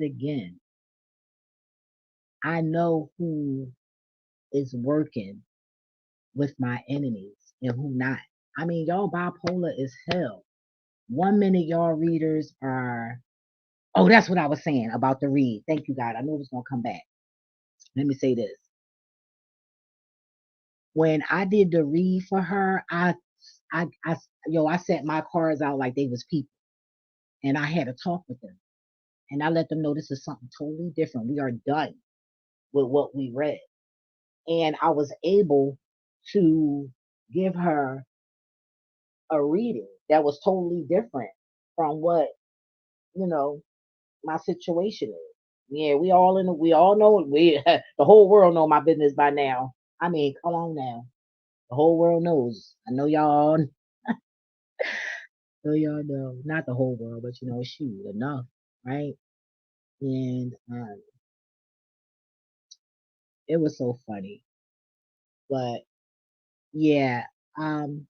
it again. I know who is working with my enemies and who not. I mean, y'all bipolar as hell. One minute y'all readers are, oh, that's what I was saying about the read. Thank you, God. I knew it was gonna come back. Let me say this. When I did the read for her, I set my cards out like they was people, and I had a talk with them, and I let them know this is something totally different. We are done with what we read, and I was able to give her a reading that was totally different from what you know my situation is. Yeah, we all know we the whole world know my business by now. I mean, come on now. The whole world knows. I know y'all know. Not the whole world, but shoot, enough, right? And it was so funny. But yeah, um,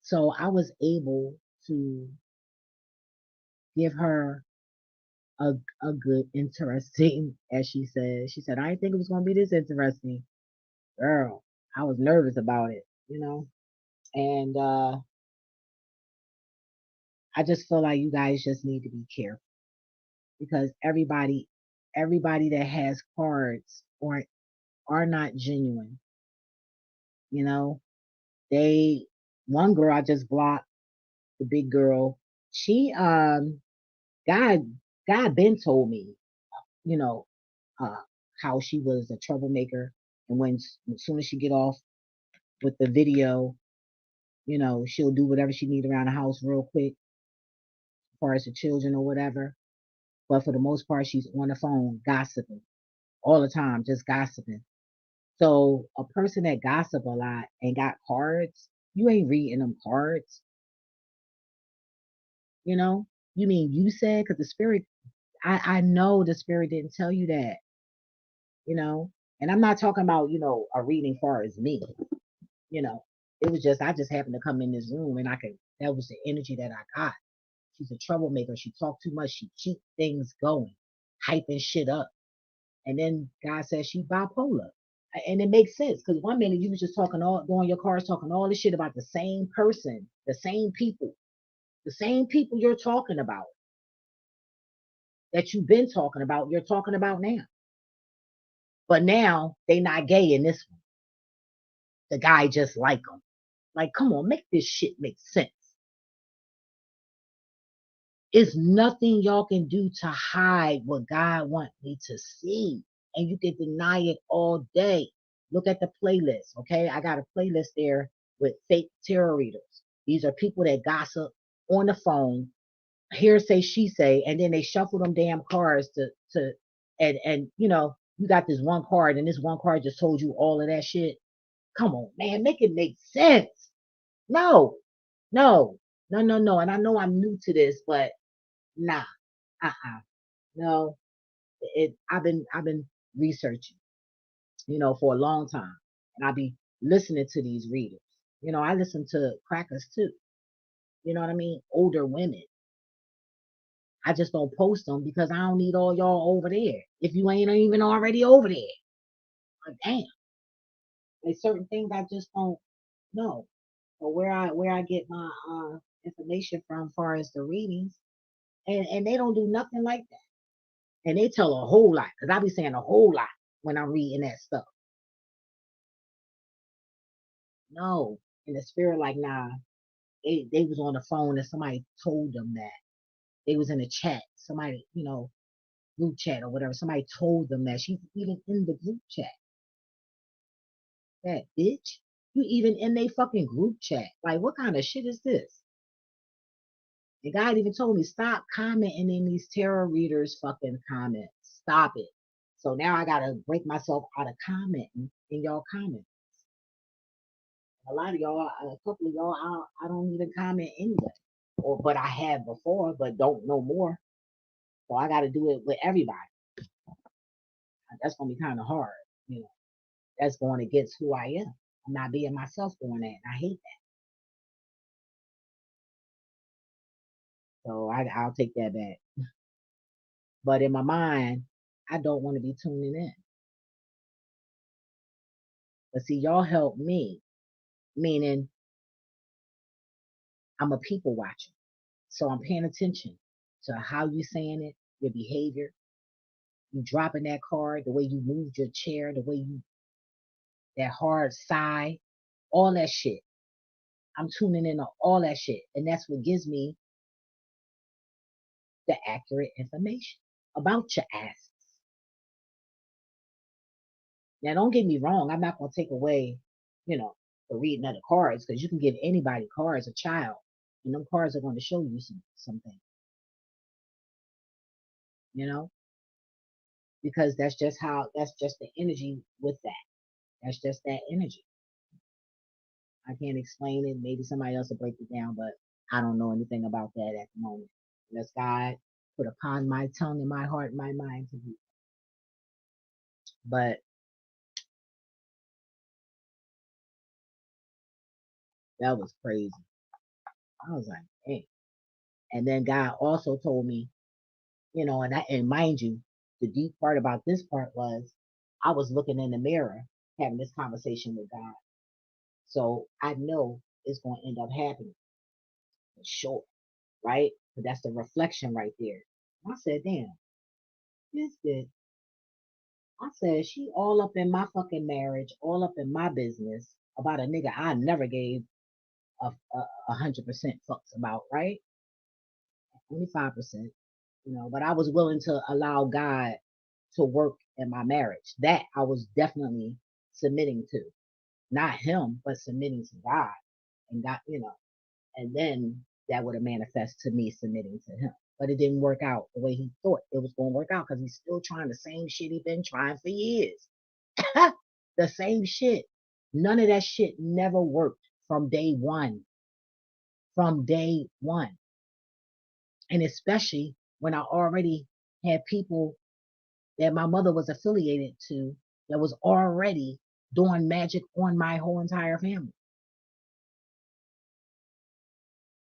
so I was able to give her a a good, interesting, as she said. She said, I didn't think it was gonna be this interesting. Girl, I was nervous about it. And I just feel like you guys just need to be careful because everybody that has cards are not genuine. You know, they one girl I just blocked, the big girl. She God God Ben told me, you know, uh how she was a troublemaker, and as soon as she get off with the video, she'll do whatever she need around the house real quick, as far as the children or whatever. But for the most part, she's on the phone gossiping all the time, just gossiping. So a person that gossip a lot and got cards, you ain't reading them cards, you know? You mean you said because the spirit, I know the spirit didn't tell you that, you know? And I'm not talking about, a reading far as me, you know. It was just I just happened to come in this room and that was the energy that I got. She's a troublemaker. She talked too much. She keep things going, hyping shit up. And then God says she bipolar. And it makes sense because one minute you was just talking all going your cars talking all this shit about the same person, the same people you're talking about that you've been talking about, you're talking about now. But now they not gay in this one. The guy just like them. Like, come on, make this shit make sense. It's nothing y'all can do to hide what God want me to see. And you can deny it all day. Look at the playlist, okay? I got a playlist there with fake tarot readers. These are people that gossip on the phone, hear say, she say, and then they shuffle them damn cards and you got this one card and this one card just told you all of that shit. Come on, man, make it make sense. No, no, no, no, no. And I know I'm new to this, but nah, no. I've been researching, for a long time, and I'll be listening to these readers. I listen to crackers too. You know what I mean? Older women. I just don't post them because I don't need all y'all over there. If you ain't even already over there, like, damn. There's certain things I just don't know. But where I get my information from, far as the readings, and they don't do nothing like that. And they tell a whole lot because I be saying a whole lot when I'm reading that stuff. No, in the spirit, like, nah, they was on the phone and somebody told them that. They was in a chat, somebody, group chat or whatever. Somebody told them that. She's even in the group chat. That bitch. You even in they fucking group chat. Like, what kind of shit is this? The guy even told me, stop commenting in these tarot readers' fucking comments. Stop it. So now I gotta break myself out of commenting in y'all comments. A lot of y'all, a couple of y'all, I don't even comment anyway. But I have before, but don't know more. So I got to do it with everybody. That's gonna be kind of hard. You know, that's going against who I am. I'm not being myself doing that. I hate that. So I'll take that back. But in my mind, I don't want to be tuning in. But see, y'all help me, meaning I'm a people watcher. So I'm paying attention to how you saying it, your behavior, you dropping that card, the way you moved your chair, the way you, that hard sigh, all that shit. I'm tuning in on all that shit. And that's what gives me the accurate information about your asses. Now, don't get me wrong. I'm not going to take away, you know, the reading of the cards because you can give anybody cards, a child, and them cards are going to show you something, you know, because that's just the energy with that. That's just that energy. I can't explain it. Maybe somebody else will break it down, but I don't know anything about that at the moment. Unless God put upon my tongue and my heart and my mind to do. But that was crazy. I was like, hey. And then God also told me, and mind you, the deep part about this part was I was looking in the mirror having this conversation with God. So I know it's going to end up happening for sure, right? But that's the reflection right there. I said, damn, this good. I said, she all up in my fucking marriage, all up in my business about a nigga I never gave a 100% fucks about, right? Only 5%, but I was willing to allow God to work in my marriage. That I was definitely submitting to. Not him, but submitting to God. And God, and then that would have manifested to me submitting to him. But it didn't work out the way he thought it was going to work out because he's still trying the same shit he's been trying for years. The same shit. None of that shit never worked from day one. From day one. And especially when I already had people that my mother was affiliated to that was already doing magic on my whole entire family.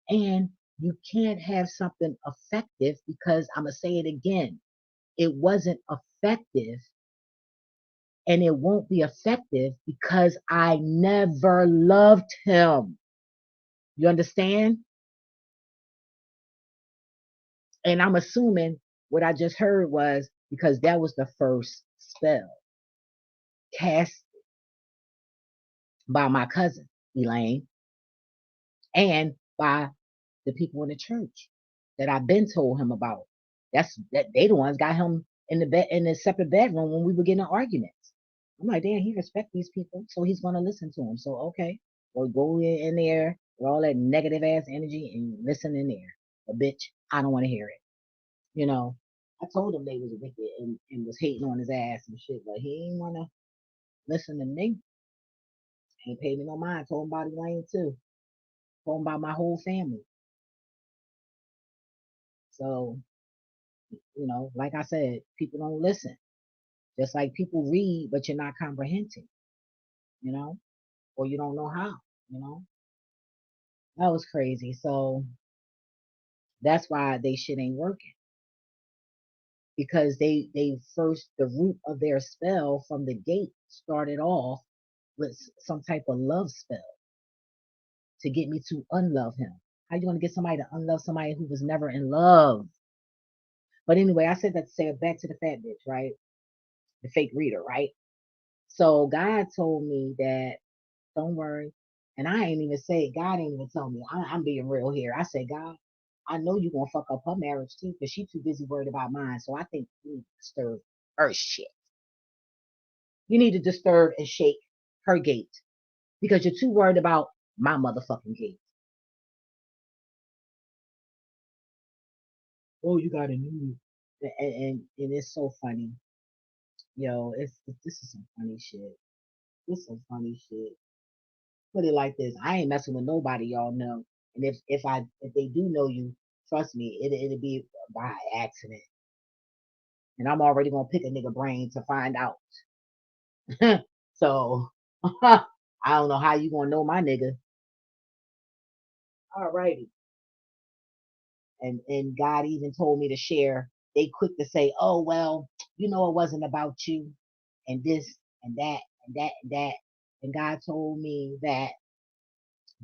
And you can't have something effective because I'm going to say it again. It wasn't effective and it won't be effective because I never loved him. You understand? And I'm assuming what I just heard was because that was the first spell cast by my cousin, Elaine, and by the people in the church that I've been told him about. That they the ones got him in the bed in the separate bedroom when we were getting in arguments. I'm like, damn, he respect these people, so he's gonna listen to them. So okay, well go in there with all that negative ass energy and listen in there. But bitch, I don't want to hear it. You know, I told him they was wicked and was hating on his ass and shit, but he ain't wanna listen to me. Ain't paid me no mind. Told him about Elaine too. Told him about my whole family. So, like I said, people don't listen. Just like people read, but you're not comprehending, you know, or you don't know how, you know. That was crazy. So that's why they shit ain't working because they first the root of their spell from the gate started off with some type of love spell to get me to unlove him. How you gonna get somebody to unlove somebody who was never in love? But anyway, I said that to say back to the fat bitch, right? The fake reader, right? So God told me that don't worry. And I ain't even say it. God ain't even tell me. I'm being real here. I said, God, I know you're gonna fuck up her marriage too, because she's too busy worried about mine. So I think you need to disturb her shit. You need to disturb and shake her gate because you're too worried about my motherfucking gate. Oh, you got a new and it's so funny. Yo, this is some funny shit. This is some funny shit. Put it like this: I ain't messing with nobody y'all know, and if they do know you, trust me, it'll be by accident, and I'm already gonna pick a nigga brain to find out. So I don't know how you gonna know my nigga. Alrighty, and God even told me to share they quick to say, oh, well, it wasn't about you and this and that and that and that. And God told me that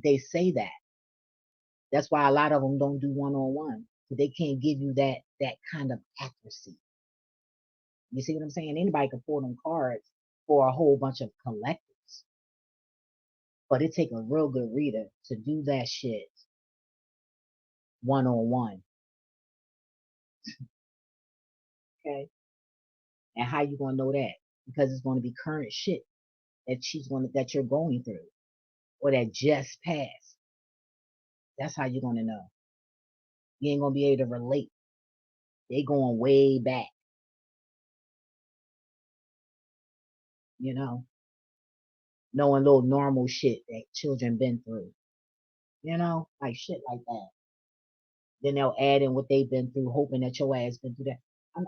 they say that. That's why a lot of them don't do one on one. They can't give you that kind of accuracy. You see what I'm saying? Anybody can pull them cards for a whole bunch of collectors, but it take a real good reader to do that shit one on one. Okay, and how you gonna know that? Because it's gonna be current shit that you're going through or that just passed. That's how you're gonna know. You ain't gonna be able to relate. They going way back, you know, knowing little normal shit that children been through, like shit like that. Then they'll add in what they've been through, hoping that your ass been through that.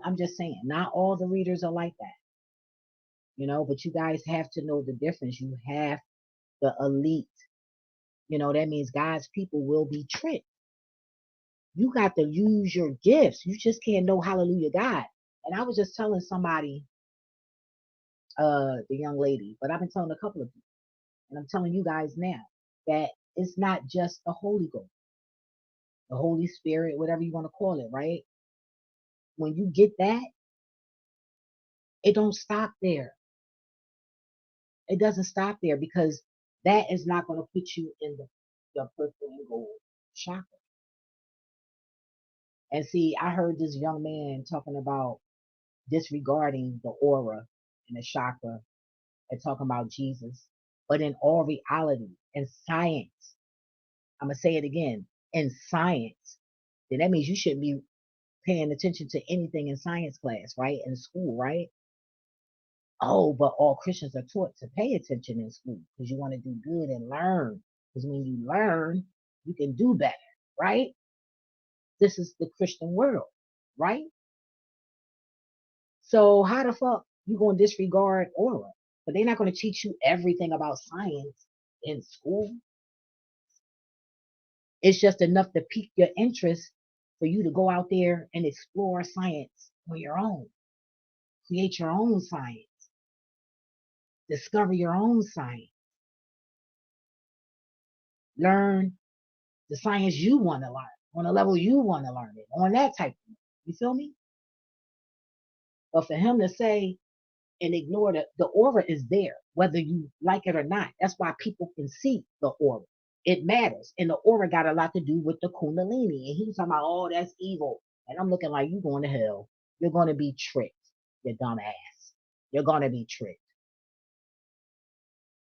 I'm just saying, not all the readers are like that, but you guys have to know the difference. You have the elite, that means God's people will be tricked. You got to use your gifts. You just can't know hallelujah God. And I was just telling somebody, the young lady, but I've been telling a couple of people, and I'm telling you guys now that it's not just the Holy Ghost, the Holy Spirit, whatever you want to call it, right? When you get that, it don't stop there. It doesn't stop there because that is not going to put you in the purple and gold chakra. And see, I heard this young man talking about disregarding the aura and the chakra and talking about Jesus. But in all reality, in science, I'm going to say it again, in science, then that means you shouldn't be paying attention to anything in science class, right? In school, right? Oh, but all Christians are taught to pay attention in school because you want to do good and learn. Because when you learn, you can do better, right? This is the Christian world, right? So how the fuck you gonna disregard aura? But they're not gonna teach you everything about science in school. It's just enough to pique your interest for you to go out there and explore science on your own. Create your own science. Discover your own science. Learn the science you want to learn on a level you want to learn it on that type of, you feel me? But for him to say and ignore the aura is there, whether you like it or not. That's why people can see the aura. It matters. And the aura got a lot to do with the Kundalini. And he's talking about, oh, that's evil. And I'm looking like, you going to hell. You're going to be tricked, you dumb ass. You're going to be tricked.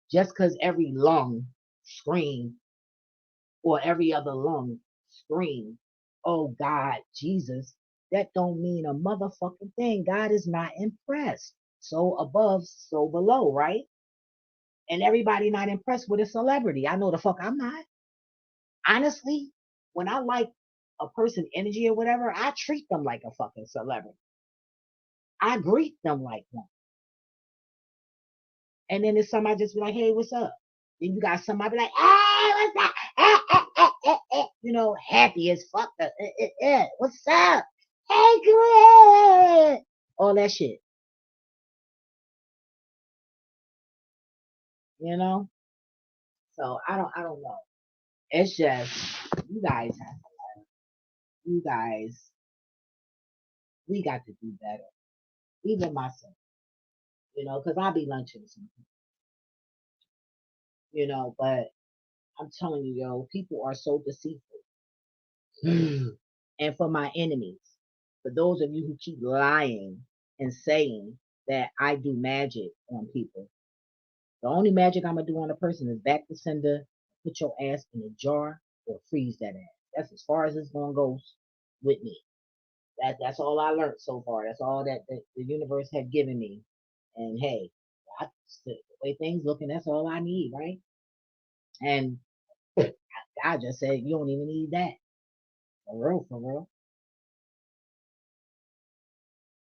Just because every lung scream or every other lung scream, oh God, Jesus, that don't mean a motherfucking thing. God is not impressed. So above, so below, right? And everybody not impressed with a celebrity. I know the fuck I'm not. Honestly, when I like a person energy or whatever, I treat them like a fucking celebrity. I greet them like one. And then there's somebody just be like, hey, what's up? Then you got somebody be like, hey, what's up? Happy as fuck. What's up? Hey, good. All that shit. You know? So I don't know. It's just you guys have you guys, we got to do better. Even myself, because I'll be lunching something, but I'm telling you, yo, people are so deceitful. And for my enemies, for those of you who keep lying and saying that I do magic on people, the only magic I'm gonna do on a person is back to sender, put your ass in a jar, or freeze that ass. That's as far as it's gonna go with me. That's all I learned so far. That's all that the universe had given me. And hey, the way things looking, that's all I need, right? And I just said, you don't even need that. For real.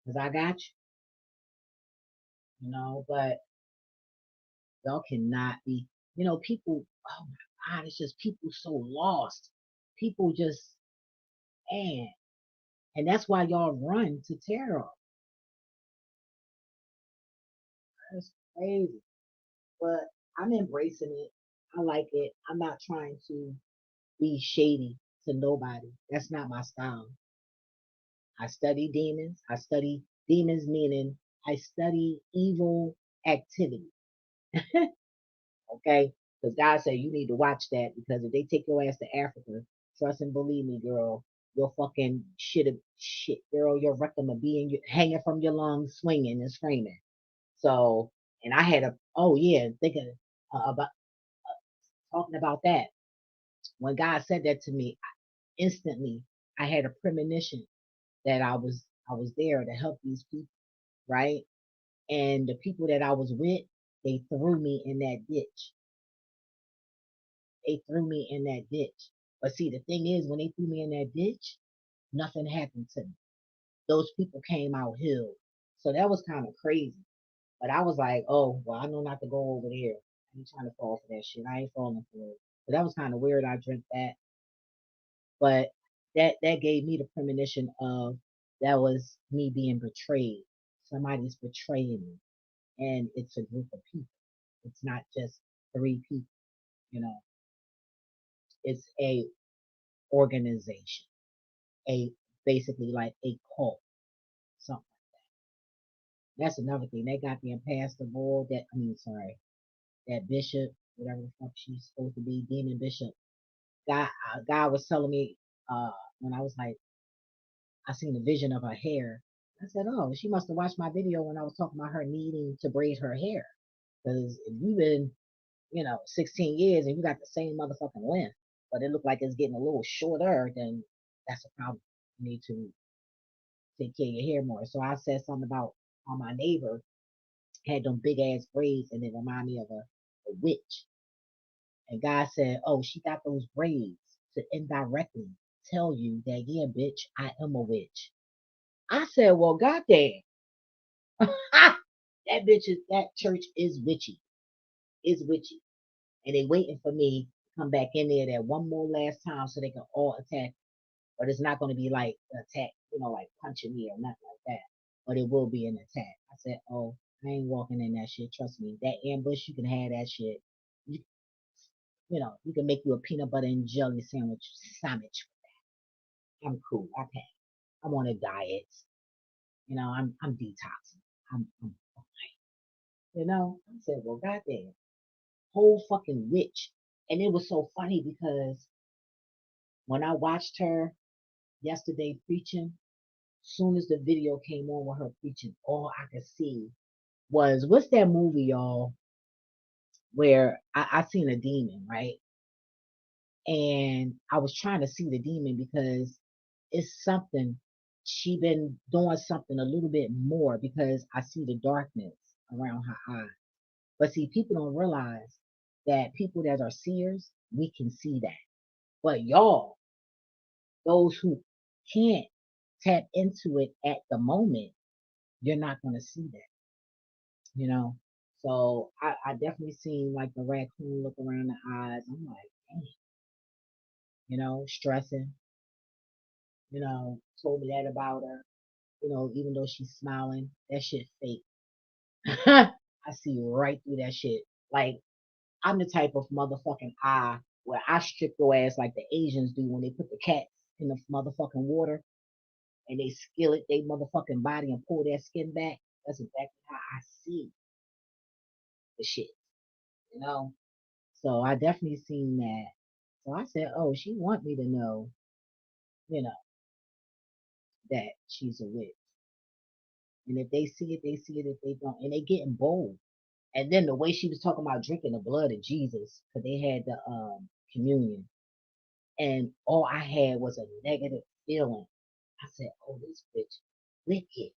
Because I got but y'all cannot be, people, oh my God, it's just people so lost. People just, man, And that's why y'all run to tarot. That's crazy. But I'm embracing it. I like it. I'm not trying to be shady to nobody. That's not my style. I study demons. I study demons meaning I study evil activity. Okay? Because God said you need to watch that because if they take your ass to Africa, trust and believe me, girl, your fucking shit, girl, your rectum will be in your, hanging from your lungs, swinging and screaming. So, and I had a, oh yeah, thinking about talking about that. When God said that to me, instantly I had a premonition that I was there to help these people, right? And the people that I was with, they threw me in that ditch. They threw me in that ditch. But see, the thing is, when they threw me in that ditch, nothing happened to me. Those people came out healed. So that was kind of crazy. But I was like, oh, well, I know not to go over there. I ain't trying to fall for that shit. I ain't falling for it. But that was kind of weird. I dreamt that. But that gave me the premonition of that was me being betrayed. Somebody's betraying me. And it's a group of people. It's not just three people, you know. It's a organization, a basically like a cult, something. That's another thing. They got the Pastor Bull, that I mean, sorry, that bishop, whatever the fuck she's supposed to be, demon bishop. God was telling me when I was like, I seen the vision of her hair. I said, oh, she must have watched my video when I was talking about her needing to braid her hair. Because if you've been, 16 years and you got the same motherfucking length, but it looked like it's getting a little shorter, then that's a problem. You need to take care of your hair more. So I said something about how my neighbor had them big ass braids and it reminded me of a witch. And God said, oh, she got those braids to indirectly tell you that, yeah, bitch, I am a witch. I said, well, goddamn. That bitch is, that church is witchy. Is witchy. And they waiting for me to come back in there that one more last time so they can all attack. But it's not going to be like an attack, like punching me or nothing like that. But it will be an attack. I said, oh, I ain't walking in that shit. Trust me. That ambush, you can have that shit. You, you can make you a peanut butter and jelly sandwich. I'm cool. Okay. I'm on a diet. I'm detoxing. I'm I said, well, goddamn, whole fucking witch. And it was so funny because when I watched her yesterday preaching, soon as the video came on with her preaching, all I could see was what's that movie, y'all, where I seen a demon, right? And I was trying to see the demon because it's something she been doing something a little bit more because I see the darkness around her eye. But see, people don't realize that people that are seers, we can see that. But y'all, those who can't tap into it at the moment, you're not going to see that, you know? So I definitely seen like the raccoon look around the eyes. I'm like, dang, stressing, told me that about her, even though she's smiling, that shit fake. I see right through that shit. Like, I'm the type of motherfucking eye where I strip your ass like the Asians do when they put the cats in the motherfucking water and they skillet their motherfucking body and pull their skin back. That's exactly how I see the shit, you know? So I definitely seen that. So I said, oh, she want me to know, you know, that she's a witch. And if they see it, they see it. If they don't, and they getting bold. And then the way she was talking about drinking the blood of Jesus, because they had the communion, and all I had was a negative feeling. I said, "Oh, this bitch wicked."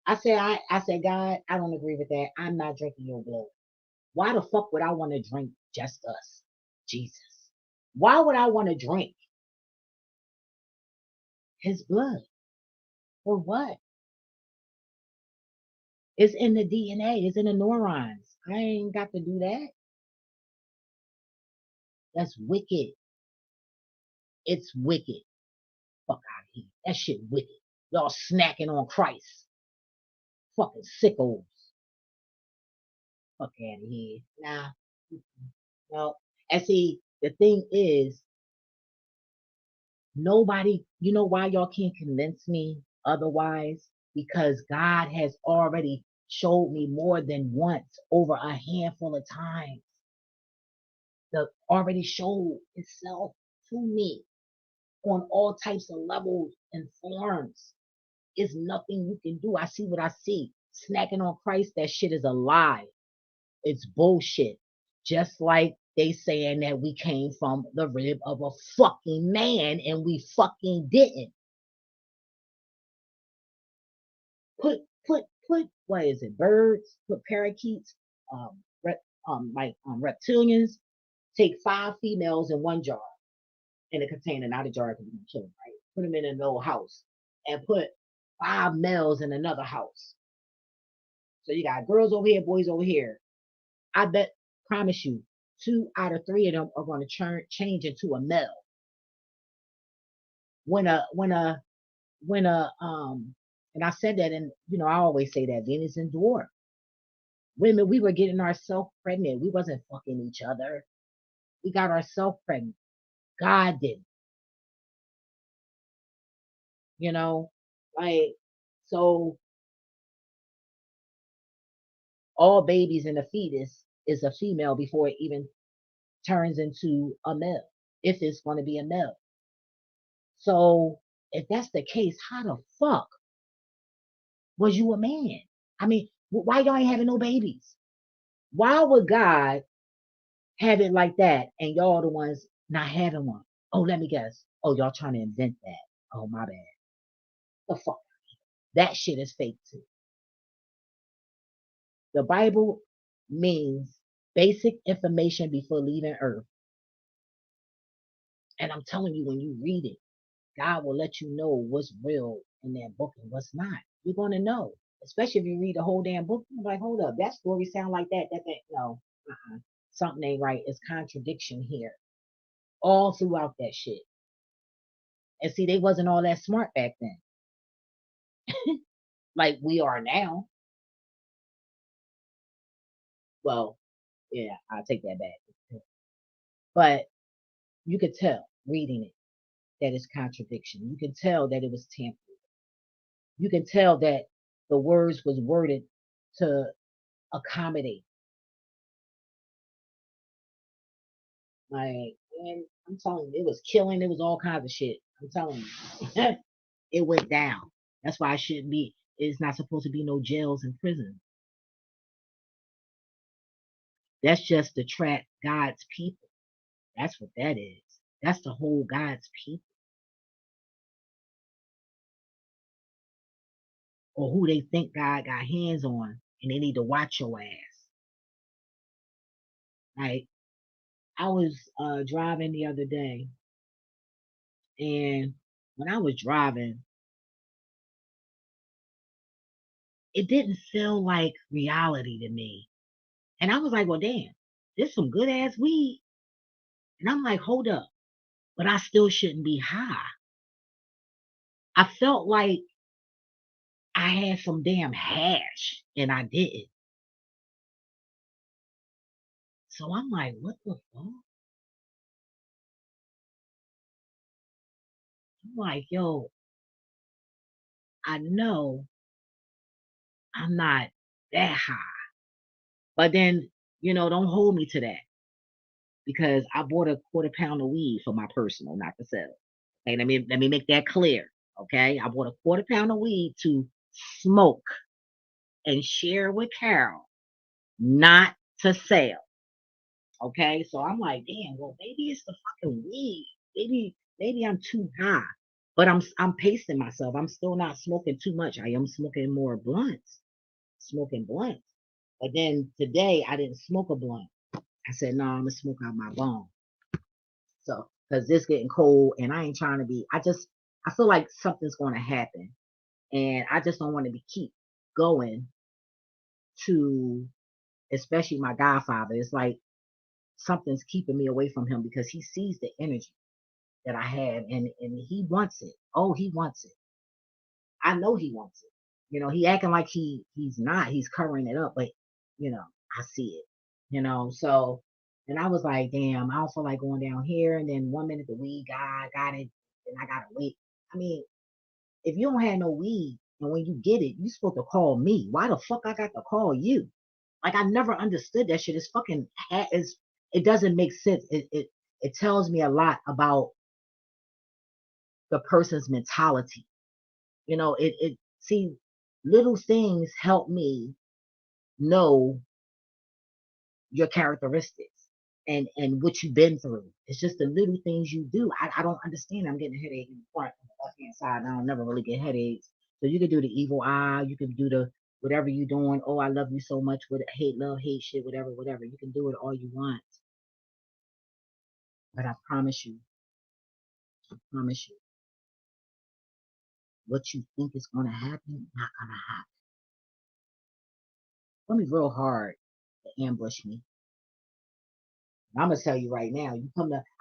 I said, God, I don't agree with that. I'm not drinking your blood. Why the fuck would I want to drink just us, Jesus? Why would I want to drink his blood? For what? It's in the DNA. It's in the neurons. I ain't got to do that. That's wicked. It's wicked. Fuck out of here. That shit wicked. Y'all snacking on Christ. Fucking sickos. Fuck out of here. Nah. No. And see, the thing is, nobody, you know why y'all can't convince me otherwise? Because God has already showed me more than once over a handful of times. The already showed itself to me on all types of levels and forms. It's nothing you can do. I see what I see. Snacking on Christ, that shit is a lie. It's bullshit. Just like they saying that we came from the rib of a fucking man and we fucking didn't. Put what is it? Birds, put parakeets, reptilians. Take 5 females in one jar in a container, not a jar because you can kill them, right? Put them in an old house and put 5 males in another house. So you got girls over here, boys over here. I bet, promise you, 2 out of 3 of them are going to change into a male. When a when a when a and I said that, and I always say that Venus and dwarf women, we were getting ourselves pregnant. We wasn't fucking each other. We got ourselves pregnant. God did, you know, like so. All babies in a fetus is a female before it even turns into a male, if it's going to be a male. So if that's the case, how the fuck was you a man? I mean, why y'all ain't having no babies? Why would God have it like that and y'all the ones not having one? Oh, let me guess. Oh, y'all trying to invent that. Oh, my bad. The fuck? That shit is fake too. The Bible means basic information before leaving earth. And I'm telling you, when you read it, God will let you know what's real in that book and what's not. You're going to know, especially if you read the whole damn book. You're like, hold up, that story sound like that. No, something ain't right. It's contradiction here all throughout that shit. And see, they wasn't all that smart back then, like we are now. Well, yeah, I'll take that back. But you could tell reading it that it's contradiction. You can tell that it was tampered. You can tell that the words was worded to accommodate. Like, and I'm telling you, it was killing. It was all kinds of shit. I'm telling you, it went down. That's why I shouldn't be. It's not supposed to be no jails and prisons. That's just to trap God's people. That's what that is. That's the whole God's people, or who they think God got hands on, and they need to watch your ass. Like, I was driving the other day, and when I was driving, it didn't feel like reality to me. And I was like, well, damn, this some good ass weed. And I'm like, hold up, but I still shouldn't be high. I felt like I had some damn hash and I didn't. So I'm like, what the fuck? I'm like, yo, I know I'm not that high. But then, don't hold me to that because I bought a quarter pound of weed for my personal, not to sell. Okay, let me make that clear. Okay, I bought a quarter pound of weed to smoke and share with Carol, not to sell. Okay, so I'm like, damn, well, maybe it's the fucking weed. Maybe I'm too high. But I'm pacing myself. I'm still not smoking too much. I am smoking more blunts. Smoking blunts. But then today I didn't smoke a blunt. I said, no, I'm gonna smoke out my bone. So because it's getting cold and I ain't trying to be, I feel like something's gonna happen. And I just don't want to be keep going to, especially my godfather. It's like something's keeping me away from him because he sees the energy. that I have, and he wants it. Oh, he wants it. I know he wants it. He acting like he's not. He's covering it up, but I see it. So and I was like, damn, I don't feel like going down here. And then 1 minute the weed guy got it, and I gotta wait. I mean, if you don't have no weed, and when you get it, you supposed to call me. Why the fuck I got to call you? Like I never understood that shit. It's fucking is it doesn't make sense. It tells me a lot about the person's mentality. It see little things help me know your characteristics and what you've been through. It's just the little things you do. I don't understand. I'm getting a headache in the front on the left hand side, and I don't never really get headaches. So you can do the evil eye, you can do the whatever you're doing. Oh, I love you so much with hate, love, hate shit, whatever, whatever. You can do it all you want. But I promise you, what you think is gonna happen, not gonna happen. It's gonna be real hard to ambush me. I'm gonna tell you right now,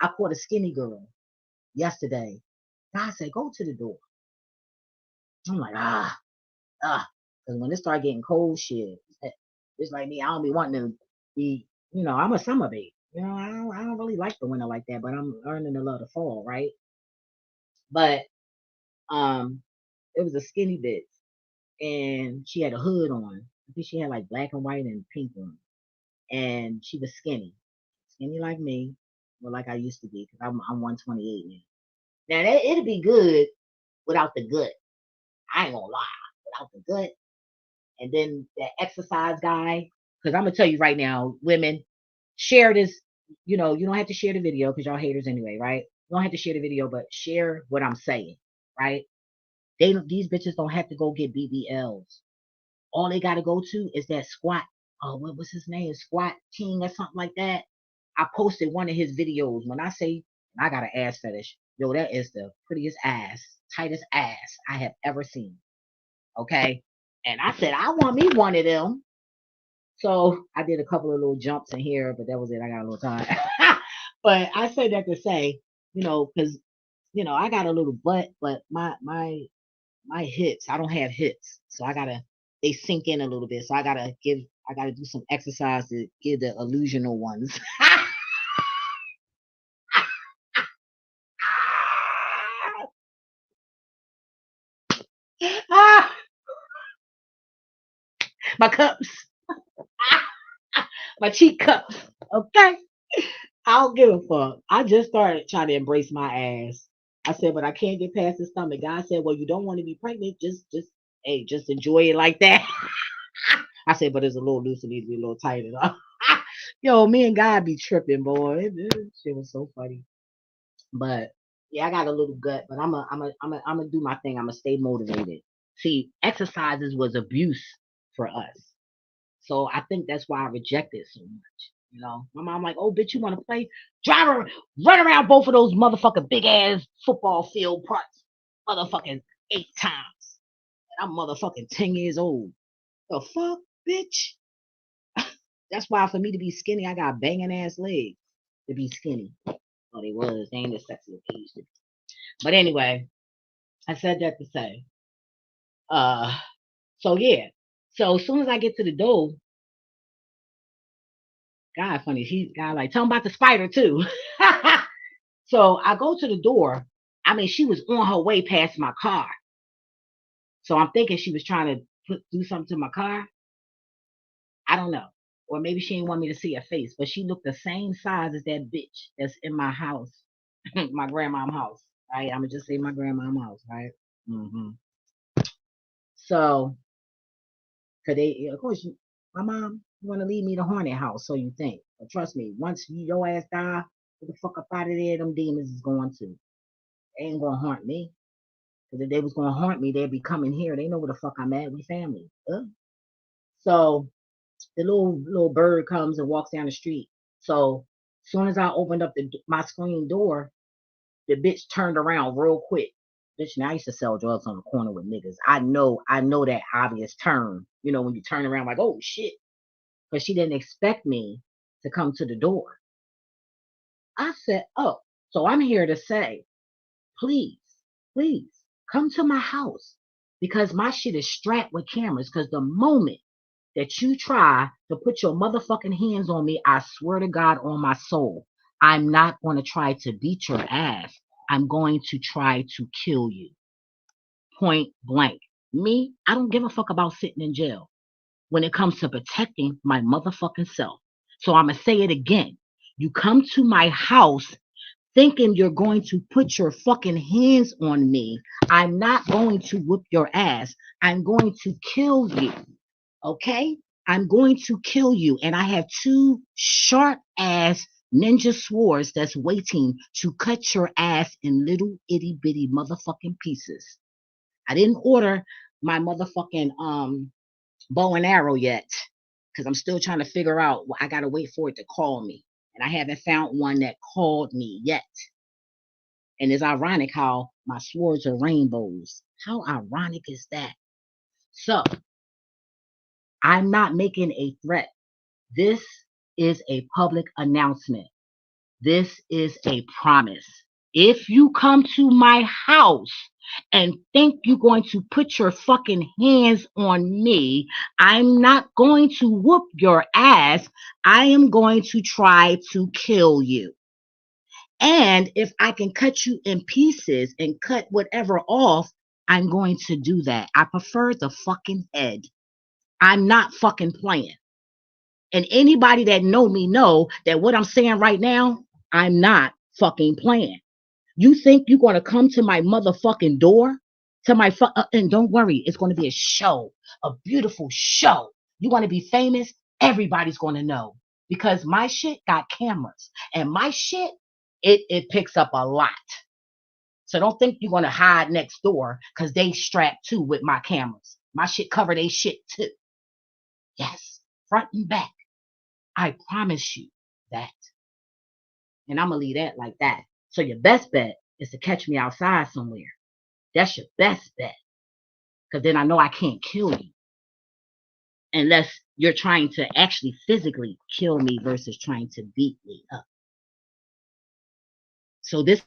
I caught a skinny girl yesterday. God said, go to the door. I'm like, because when it start getting cold, shit, it's like me. I don't be wanting to be, I'm a summer baby. I don't really like the winter like that, but I'm learning to love the fall, right? But um, it was a skinny bitch, and she had a hood on. I think she had like black and white and pink on, and she was skinny like me, or like I used to be, because I'm 128 now. Now it'd be good without the gut. I ain't gonna lie, without the gut. And then that exercise guy, because I'm gonna tell you right now, women, share this. You don't have to share the video because y'all haters anyway, right? You don't have to share the video, but share what I'm saying, right? These bitches don't have to go get BBLs. All they gotta go to is that squat. Oh, what was his name? Squat King or something like that. I posted one of his videos. When I say I got an ass fetish, yo, that is the prettiest ass, tightest ass I have ever seen. Okay. And I said, I want me one of them. So I did a couple of little jumps in here, but that was it. I got a little time. But I say that to say, because I got a little butt, but my hips, I don't have hips. So they sink in a little bit. So I gotta do some exercise to give the illusional ones. My cups, my cheek cups. Okay. I don't give a fuck. I just started trying to embrace my ass. I said, but I can't get past the stomach. God said, well, you don't want to be pregnant. Hey, just enjoy it like that. I said, but it's a little loose. It needs to be a little tighter. Yo, me and God be tripping, boy. Shit was so funny. But yeah, I got a little gut, but I'm gonna do my thing. I'm gonna stay motivated. See, exercises was abuse for us. So I think that's why I reject it so much. My mom like, oh, bitch, you want to play? Run around both of those motherfucking big ass football field parts, motherfucking 8 times. And I'm motherfucking 10 years old. The fuck, bitch. That's why for me to be skinny, I got banging ass legs to be skinny. Oh, they was. They ain't as sexy as they used to be. But anyway, I said that to say. Uh, so yeah. So as soon as I get to the door, God funny. He got like tell him about the spider too. So I go to the door. I mean, she was on her way past my car. So I'm thinking she was trying to do something to my car. I don't know. Or maybe she didn't want me to see her face, but she looked the same size as that bitch that's in my house, my grandma's house. Right? I'm gonna just say my grandma's house, right? Mm-hmm. So, cause of course, my mom want to leave me the haunted house, so you think. But trust me, once your ass die, get the fuck up out of there. Them demons is going to. They ain't gonna haunt me. Because if they was gonna haunt me, they'd be coming here. They know where the fuck I'm at. We family. So the little bird comes and walks down the street. So as soon as I opened up my screen door, the bitch turned around real quick. Bitch, now I used to sell drugs on the corner with niggas. I know that obvious turn. When you turn around like, oh shit. But she didn't expect me to come to the door. I said, oh, so I'm here to say Please, please come to my house because my shit is strapped with cameras. Because the moment that you try to put your motherfucking hands on me, I swear to God on my soul, I'm not going to try to beat your ass. I'm going to try to kill you. Point blank. Me, I don't give a fuck about sitting in jail when it comes to protecting my motherfucking self. So I'm going to say it again. You come to my house thinking you're going to put your fucking hands on me. I'm not going to whoop your ass. I'm going to kill you. Okay? I'm going to kill you. And I have two sharp ass ninja swords that's waiting to cut your ass in little itty bitty motherfucking pieces. I didn't order my motherfucking bow and arrow yet because I'm still trying to figure out. I gotta wait for it to call me, and I haven't found one that called me yet. And it's ironic how my swords are rainbows. How ironic is that? So I'm not making a threat. This is a public announcement. This is a promise. If you come to my house and think you're going to put your fucking hands on me, I'm not going to whoop your ass. I am going to try to kill you. And if I can cut you in pieces and cut whatever off, I'm going to do that. I prefer the fucking head. I'm not fucking playing. And anybody that know me know that what I'm saying right now, I'm not fucking playing. You think you're going to come to my motherfucking door? To my and don't worry, it's going to be a show, a beautiful show. You want to be famous? Everybody's going to know because my shit got cameras and my shit it picks up a lot. So don't think you're going to hide next door because they strapped too with my cameras. My shit cover they shit too. Yes, front and back. I promise you that. And I'm going to leave that like that. So your best bet is to catch me outside somewhere. That's your best bet. Because then I know I can't kill you. Unless you're trying to actually physically kill me versus trying to beat me up. So this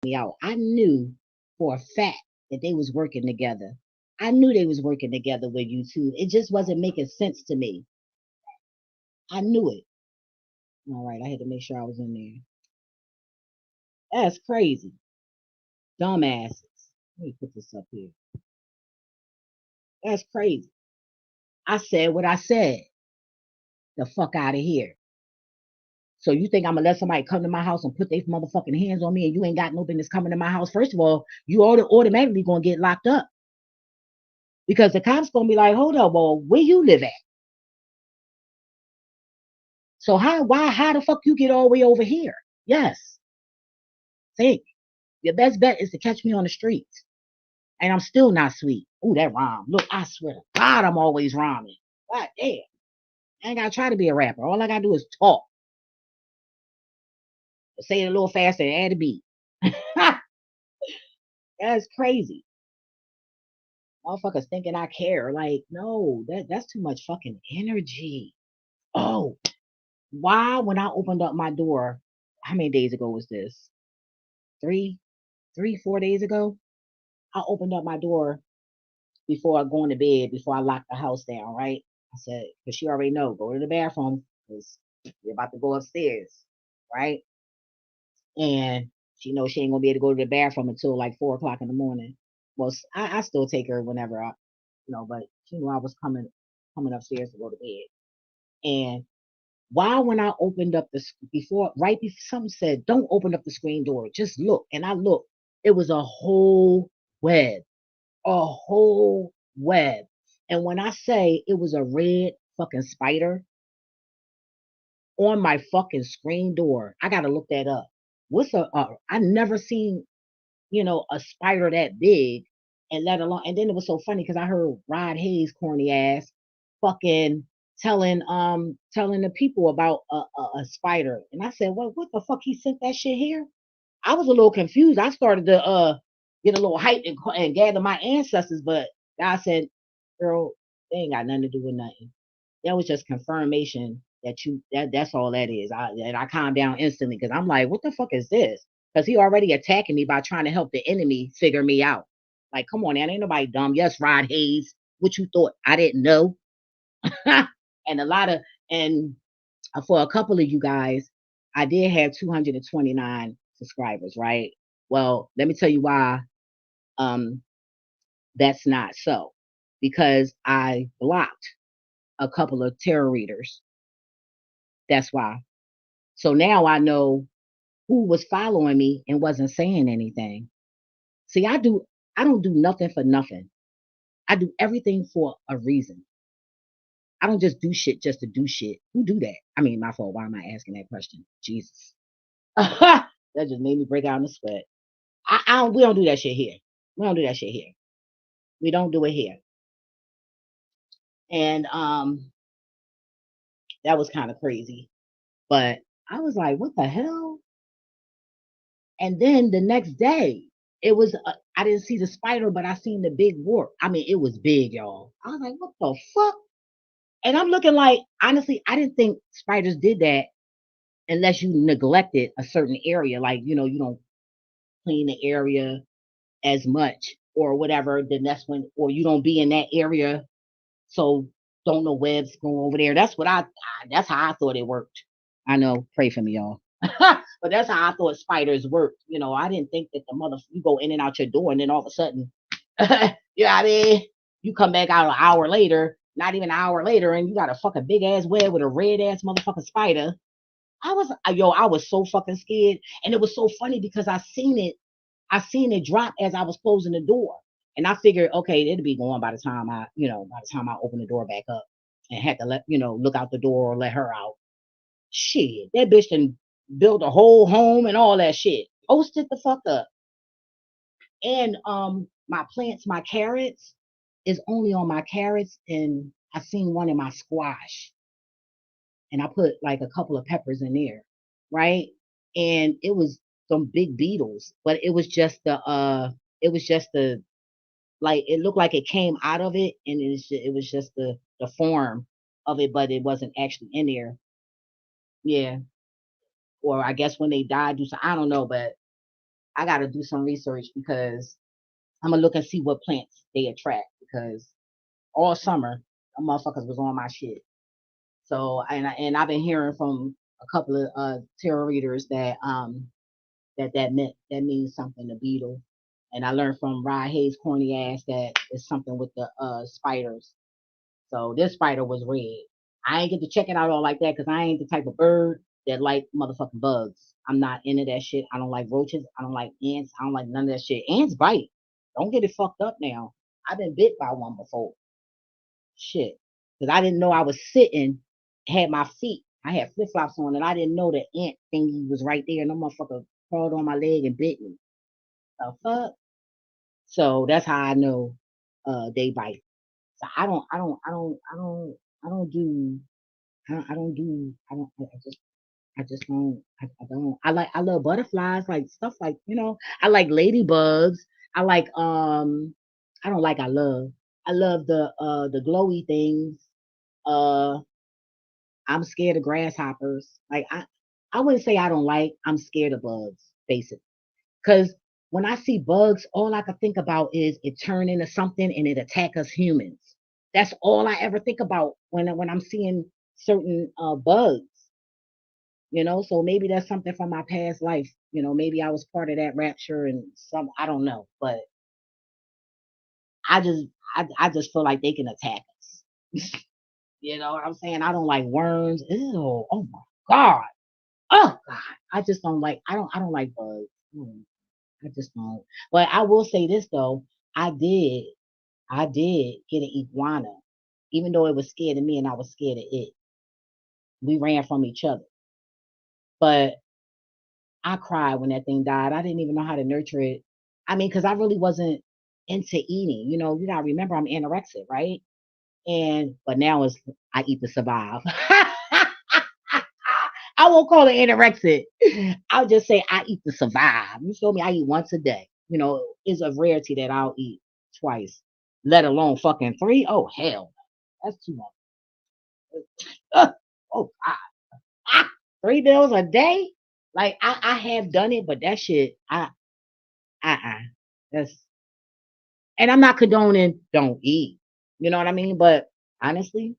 me out. I knew for a fact that they was working together. I knew they was working together with you too. It just wasn't making sense to me. I knew it. All right, I had to make sure I was in there. That's crazy. Dumbasses. Let me put this up here. That's crazy. I said what I said. The fuck out of here. So you think I'm gonna let somebody come to my house and put their motherfucking hands on me and you ain't got no business coming to my house? First of all, you automatically gonna get locked up. Because the cops gonna be like, hold up, well, where you live at? So how the fuck you get all the way over here? Yes, think your best bet is to catch me on the streets, and I'm still not sweet. Ooh, that rhyme. Look, I swear to God, I'm always rhyming. God damn, I ain't gotta try to be a rapper. All I gotta do is talk, say it a little faster, and add a beat. That's crazy. Motherfuckers thinking I care. Like, no, that's too much fucking energy. Oh, why when I opened up my door, how many days ago was this? Three, 4 days ago? I opened up my door before I go to bed, before I lock the house down, right? I said, because she already know, go to the bathroom because you're about to go upstairs, right? And she knows she ain't gonna be able to go to the bathroom until like 4 o'clock in the morning. Well, I still take her whenever but she knew I was coming upstairs to go to bed. And why when I opened up right before something said, don't open up the screen door, just look. And I looked, it was a whole web, a whole web. And when I say it was a red fucking spider on my fucking screen door, I gotta look that up. I never seen, a spider that big, and let alone, and then it was so funny because I heard Rod Hayes corny ass fucking telling the people about a spider, and I said, well, what the fuck, he sent that shit here? I was a little confused. I started to get a little hype and gather my ancestors, but God said, girl, they ain't got nothing to do with nothing. That was just confirmation that's all that is. I calmed down instantly because I'm like, what the fuck is this? Because he already attacking me by trying to help the enemy figure me out. Like, come on, man, ain't nobody dumb. Yes, Rod Hayes, what you thought I didn't know? and a lot of and for a couple of you guys, I did have 229 subscribers, right? Well, let me tell you why um that's not so. Because I blocked a couple of tarot readers. That's why. So now I know who was following me and wasn't saying anything. See, I don't do nothing for nothing. I do everything for a reason. I don't just do shit just to do shit. Who do that? I mean, my fault. Why am I asking that question? Jesus. That just made me break out in the sweat. We don't do that shit here. We don't do that shit here. We don't do it here. And that was kind of crazy. But I was like, what the hell? And then the next day, I didn't see the spider, but I seen the big warp. I mean, it was big, y'all. I was like, what the fuck? And I'm looking like, honestly, I didn't think spiders did that unless you neglected a certain area. Like, you don't clean the area as much or whatever. Then that's when, or you don't be in that area. So don't know webs going over there. That's how I thought it worked. I know, pray for me, y'all. But that's how I thought spiders worked. I didn't think that you go in and out your door and then all of a sudden, you know what I mean? You come back out an hour later, not even an hour later, and you got a fucking big ass web with a red ass motherfucking spider. I was so fucking scared. And it was so funny because I seen it drop as I was closing the door. And I figured, okay, it'll be gone by the time I open the door back up and had to look out the door or let her out. Shit, that bitch done built a whole home and all that shit. Posted the fuck up. And my plants, my carrots is only on my carrots, and I seen one in my squash. And I put like a couple of peppers in there, right? And it was some big beetles, but it was just the like it looked like it came out of it, and it was just the form of it, but it wasn't actually in there. Yeah, or I guess when they die, do some, I don't know, but I got to do some research because I'm gonna look and see what plants they attract because all summer, the motherfuckers was on my shit. So and I've been hearing from a couple of tarot readers that means something to beetle. And I learned from Rod Hayes corny ass that it's something with the spiders. So this spider was red. I ain't get to check it out all like that because I ain't the type of bird that like motherfucking bugs. I'm not into that shit. I don't like roaches. I don't like ants. I don't like none of that shit. Ants bite. Don't get it fucked up now. I've been bit by one before. Shit. Because I didn't know I was sitting, had my feet, I had flip flops on, and I didn't know the ant thingy was right there. And the motherfucker crawled on my leg and bit me. The fuck? So that's how I know they bite. So I don't do, I just don't, I don't, I love butterflies, like stuff like, I like ladybugs. I like, I don't like, I love the glowy things. Uh, I'm scared of grasshoppers. Like, I wouldn't say I don't like, I'm scared of bugs, basically. Because when I see bugs, all I can think about is it turn into something and it attack us humans. That's all I ever think about when I'm seeing certain bugs. So maybe that's something from my past life. Maybe I was part of that rapture and some, I don't know, but I just I just feel like they can attack us. You know what I'm saying? I don't like worms. Ew, oh my god. Oh god. I don't like bugs. Mm, I just don't. But I will say this though, I did I did get an iguana. Even though it was scared of me and I was scared of it. We ran from each other. But I cried when that thing died. I didn't even know how to nurture it. I mean, because I really wasn't into eating. You gotta remember I'm anorexic, right? But now it's I eat to survive. I won't call it anorexic. I'll just say I eat to survive. You feel me? I eat once a day. It's a rarity that I'll eat twice, let alone fucking three. Oh hell, that's too much. Oh God. Ah, 3 meals a day? Like I have done it, but that shit, that's and I'm not condoning don't eat. You know what I mean? But honestly,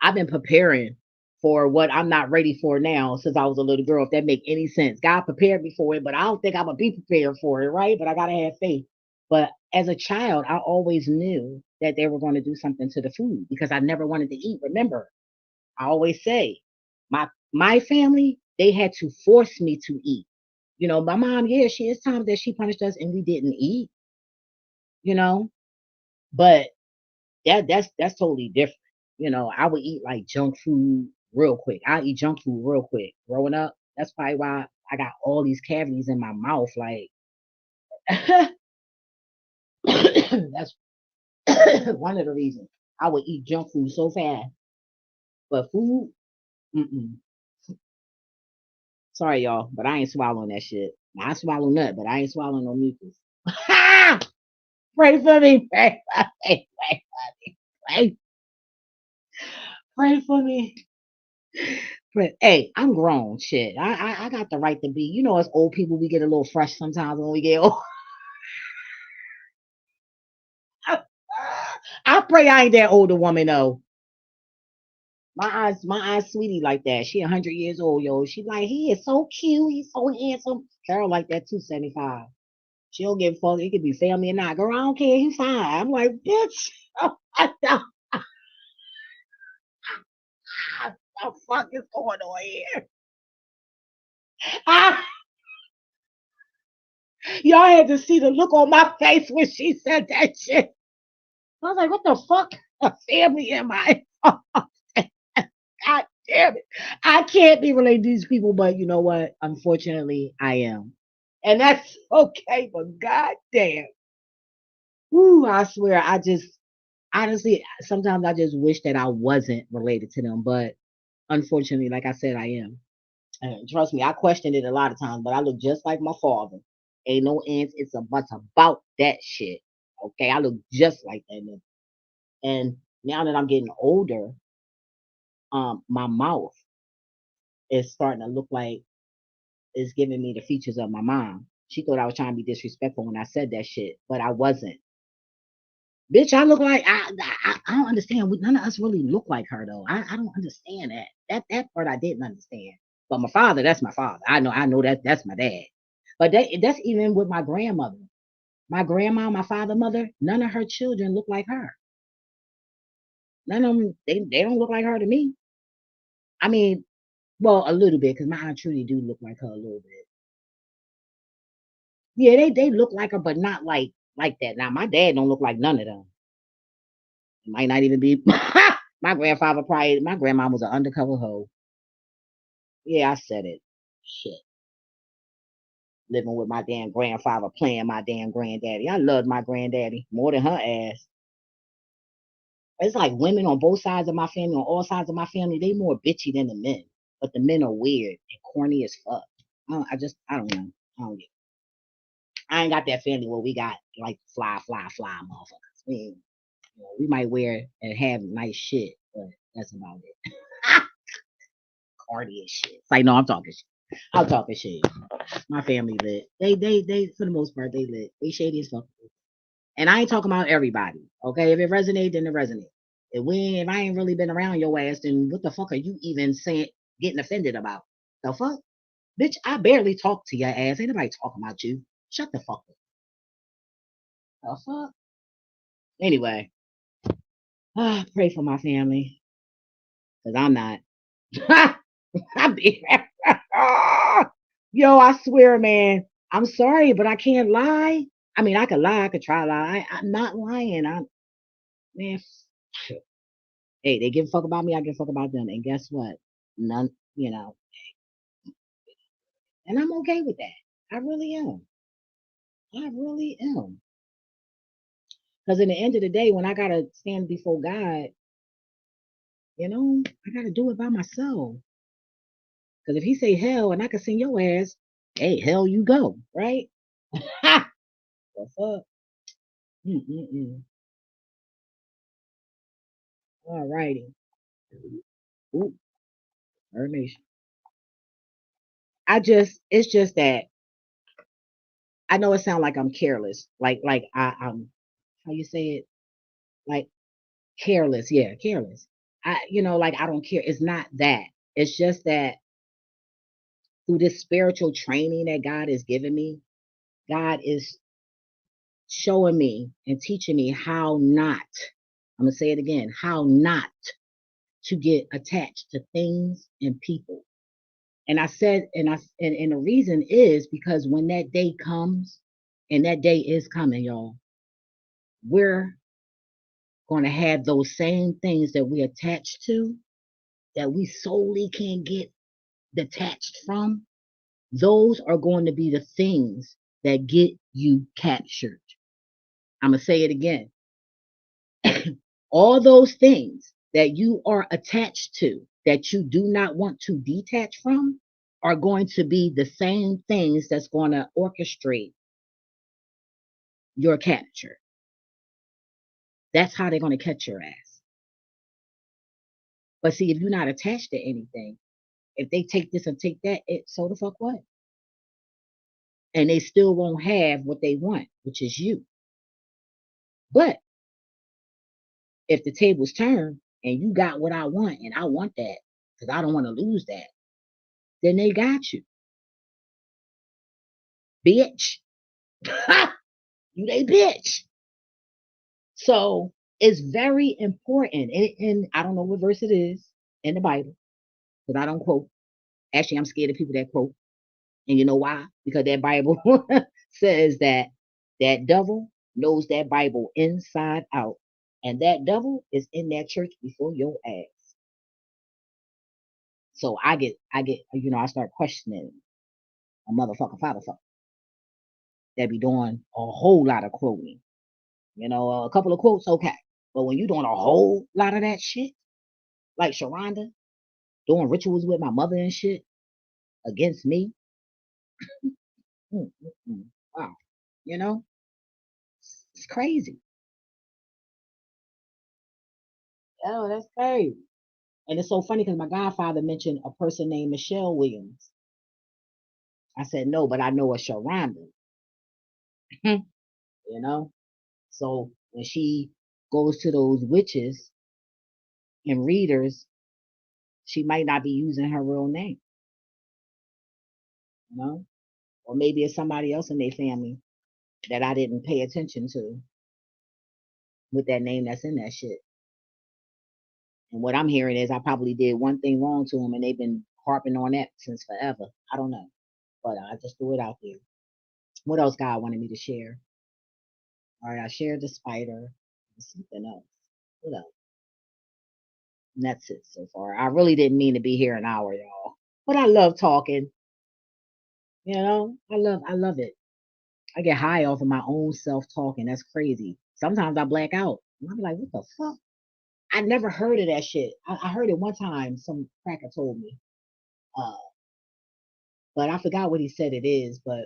I've been preparing for what I'm not ready for now since I was a little girl, if that make any sense. God prepared me for it, but I don't think I'm gonna be prepared for it, right? But I gotta have faith. But as a child, I always knew that they were going to do something to the food because I never wanted to eat. Remember, I always say, my family, they had to force me to eat. My mom, yeah, she is times that she punished us and we didn't eat, you know, but that's totally different. I would eat like junk food real quick. I eat junk food real quick. Growing up, that's probably why I got all these cavities in my mouth. Like that's one of the reasons I would eat junk food so fast. But food, mm-mm. Sorry y'all, but I ain't swallowing that shit. I swallow nut, but I ain't swallowing no mucus. Pray for me. Pray, pray for me. But hey, I'm grown. Shit, I got the right to be. As old people, we get a little fresh sometimes when we get old. I pray I ain't that older woman though. My eyes, sweetie like that. She 100 years old, yo. She like he is so cute. He's so handsome. Carol like that too. 75. She don't give a fuck. It could be family or not. Girl, I don't care. He's fine. I'm like, bitch. What the fuck is going on here? Ah, y'all had to see the look on my face when she said that shit. I was like, what the fuck? A family am I? God damn it. I can't be related to these people, but you know what? Unfortunately, I am. And that's okay, but god damn. Woo, I swear, I just honestly sometimes I just wish that I wasn't related to them, but unfortunately, like I said, I am. And trust me, I questioned it a lot of times, but I look just like my father. Ain't no ants, it's a but about that shit. Okay, I look just like that nigga. And now that I'm getting older, my mouth is starting to look like it's giving me the features of my mom. She thought I was trying to be disrespectful when I said that shit, but I wasn't. Bitch, I look like I don't understand. None of us really look like her though. I don't understand that. That part I didn't understand. But my father, that's my father. I know that's my dad. But that's even with my grandmother. My grandma, my father, mother, none of her children look like her. None of them, they don't look like her to me. I mean, well, a little bit, because my aunt Trudy do look like her a little bit. Yeah, they look like her, but not like like that. Now my dad don't look like none of them. It might not even be my grandfather. Probably my grandma was an undercover hoe. Yeah, I said it. Shit, living with my damn grandfather, playing my damn granddaddy. I loved my granddaddy more than her ass. It's like women on both sides of my family, on all sides of my family, they more bitchy than the men. But the men are weird and corny as fuck. I don't know. I ain't got that family where we got like fly motherfuckers. We might wear and have nice shit, but that's about it. Corny as shit. It's like, no, I'm talking shit. I'm talking shit. My family lit. They, for the most part, they lit. They shady as fuck. And I ain't talking about everybody. Okay, if it resonates, then it resonates. If I ain't really been around your ass, then what the fuck are you even saying, getting offended about? The fuck, bitch! I barely talk to your ass. Ain't nobody talking about you. Shut the fuck up. The fuck. Anyway, pray for my family, cause I'm not. I be, yo, I swear, man. I'm sorry, but I can't lie. I mean, I could lie. I could try to lie. I'm not lying. I'm man. Hey, they give a fuck about me. I give a fuck about them. And guess what? None. And I'm okay with that. I really am. I really am. Because in the end of the day, when I gotta stand before God, I gotta do it by myself. Because if He say hell and I can send your ass, hey, hell you go, right? Ha! What's up? Mm-mm-mm. All righty. Ooh, Nation. It's just that I know it sounds like I'm careless, like I'm, how you say it, like careless, yeah, careless. Like I don't care. It's not that. It's just that through this spiritual training that God has given me, God is showing me and teaching me how not, I'm going to say it again, how not to get attached to things and people. And I said, and the reason is because when that day comes, and that day is coming, y'all, we're going to have those same things that we attach to that we solely can't get detached from. Those are going to be the things that get you captured. I'm going to say it again. All those things that you are attached to that you do not want to detach from are going to be the same things that's going to orchestrate your capture. That's how they're going to catch your ass. But see, if you're not attached to anything, if they take this and take that, so the fuck what? And they still won't have what they want, which is you. But if the tables turn and you got what I want and I want that because I don't want to lose that, then they got you, bitch. You they bitch. So it's very important, and I don't know what verse it is in the Bible because I don't quote. Actually, I'm scared of people that quote, and you know why? Because that Bible says that that devil knows that Bible inside out, and that devil is in that church before your ass. So I start questioning a motherfucker, father fucker that be doing a whole lot of quoting. A couple of quotes, okay. But when you doing a whole lot of that shit, like Sharonda, doing rituals with my mother and shit against me, mm, mm, mm, wow, you know, it's crazy. Oh, that's crazy. And it's so funny because my godfather mentioned a person named Michelle Williams. I said, no, but I know a Sharonda, you know? So when she goes to those witches and readers, she might not be using her real name, you know? Or maybe it's somebody else in their family that I didn't pay attention to with that name that's in that shit. And what I'm hearing is I probably did one thing wrong to them and they've been harping on that since forever. I don't know. But I just threw it out there. What else God wanted me to share? All right, I shared the spider. Something else. What else? And that's it so far. I really didn't mean to be here an hour, y'all. But I love talking. I love it. I get high off of my own self talking. That's crazy. Sometimes I black out. And I'm like, what the fuck? I never heard of that shit. I heard it one time. Some cracker told me. Uh, but I forgot what he said it is. But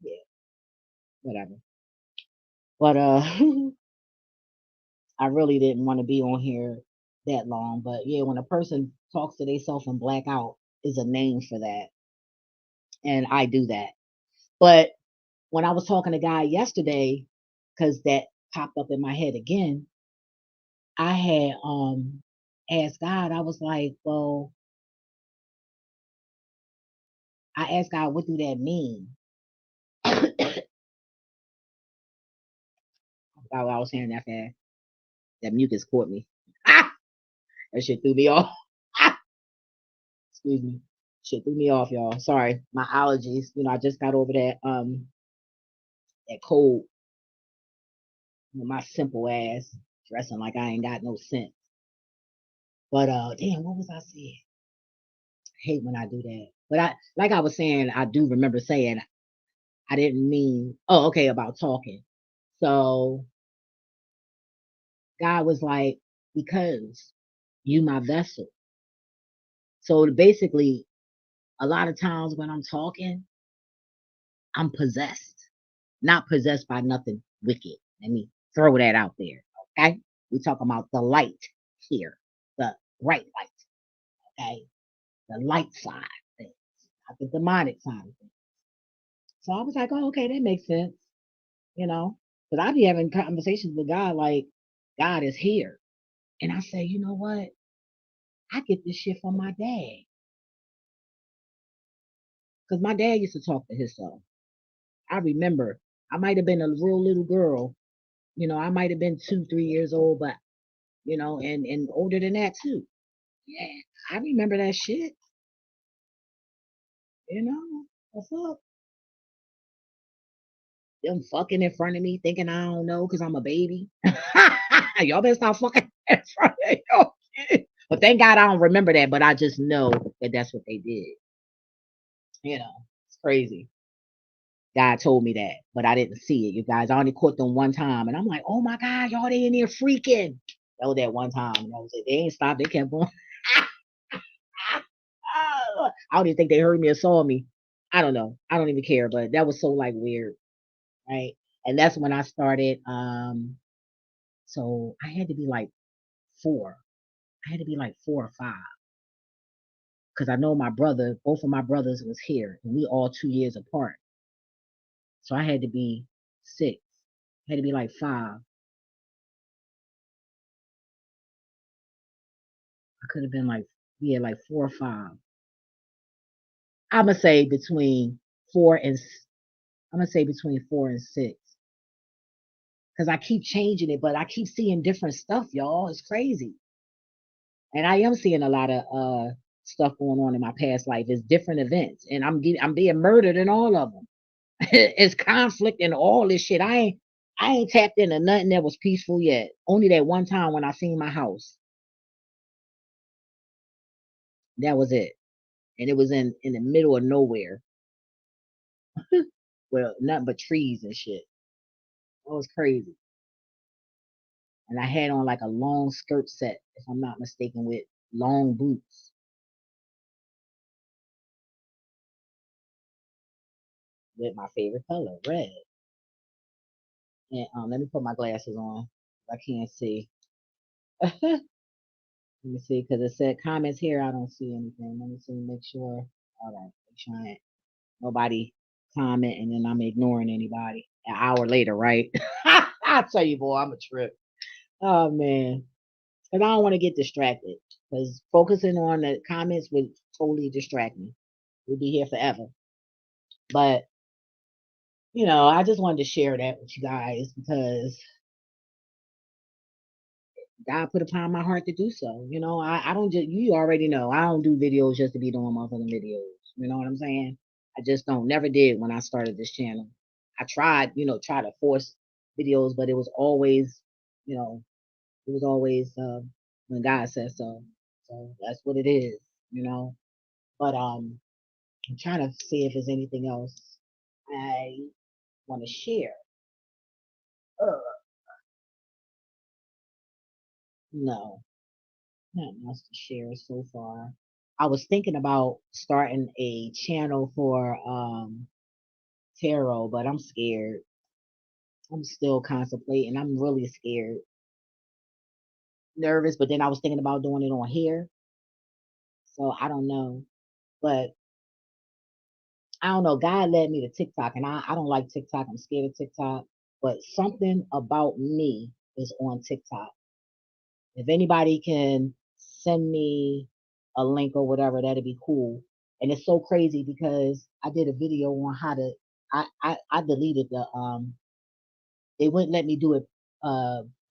yeah, whatever. But I really didn't want to be on here that long. But yeah, when a person talks to themselves and black out is a name for that. And I do that. But when I was talking to Guy yesterday, because that popped up in my head again, I had asked God, I was like, well, I asked God, what do that mean? I forgot what I was saying that fast. That mucus caught me. Ah! That shit threw me off. Ah! Excuse me. Shit threw me off, y'all. Sorry. My allergies. I just got over that cold with my simple ass dressing like I ain't got no sense. But damn, what was I saying? I hate when I do that. But like I was saying, I do remember saying I didn't mean, oh, okay, about talking. So God was like, because you my vessel. So basically, a lot of times when I'm talking, I'm possessed, not possessed by nothing wicked. Let me throw that out there. Okay. We talking about the light here, the right light. Okay. The light side of things, not the demonic side of things. So I was like, oh, okay, that makes sense. you know, because I be having conversations with God like, God is here. And I say, you know what? I get this shit from my dad. Because my dad used to talk to himself. I remember I might have been a real little girl. I might have been 2, 3 years old, but, and older than that too. Yeah, I remember that shit. What's up? Them fucking in front of me thinking I don't know because I'm a baby. Y'all better stop fucking in front of your kid. But thank God I don't remember that, but I just know that that's what they did. It's crazy. God told me that, but I didn't see it. You guys, I only caught them one time, and I'm like, oh my God, y'all they in there freaking. That was that one time. That was it. They ain't stopped. They kept going. I don't even think they heard me or saw me. I don't know. I don't even care, but that was so like weird, right? And that's when I started. So I had to be like 4. I had to be like 4 or 5 because I know both of my brothers was here, and we all 2 years apart. So I had to be 6. I had to be like 5. I could have been like, yeah, like 4 or 5. I'm gonna say between 4 and I'm gonna say between 4 and 6 because I keep changing it, but I keep seeing different stuff, y'all. It's crazy, and I am seeing a lot of stuff going on in my past life. It's different events, and I'm being murdered in all of them. It's conflict and all this shit. I ain't tapped into nothing that was peaceful yet. Only that one time when I seen my house. That was it, and it was in the middle of nowhere. Well, nothing but trees and shit. It was crazy. And I had on like a long skirt set, if I'm not mistaken, with long boots with my favorite color, red. And let me put my glasses on. I can't see. Let me see, because it said comments here. I don't see anything. Let me see, make sure. All right, make sure I ain't nobody comment, and then I'm ignoring anybody. An hour later, right? I tell you, boy, I'm a trip. Oh man, because I don't want to get distracted. Because focusing on the comments would totally distract me. We'll be here forever. But I just wanted to share that with you guys because God put upon my heart to do so. I don't just, you already know, I don't do videos just to be doing motherfucking videos. You know what I'm saying? I just don't, never did when I started this channel. I tried, try to force videos, but it was always, you know, it was always when God says so. So that's what it is. But I'm trying to see if there's anything else I want to share. Uh, no, not much to share so far. I was thinking about starting a channel for tarot, but I'm scared. I'm still contemplating. I'm really scared, nervous. But then I was thinking about doing it on here, so I don't know. But I don't know. God led me to TikTok, and I don't like TikTok. I'm scared of TikTok. But something about me is on TikTok. If anybody can send me a link or whatever, that'd be cool. And it's so crazy because I did a video on how to. I deleted the They wouldn't let me do it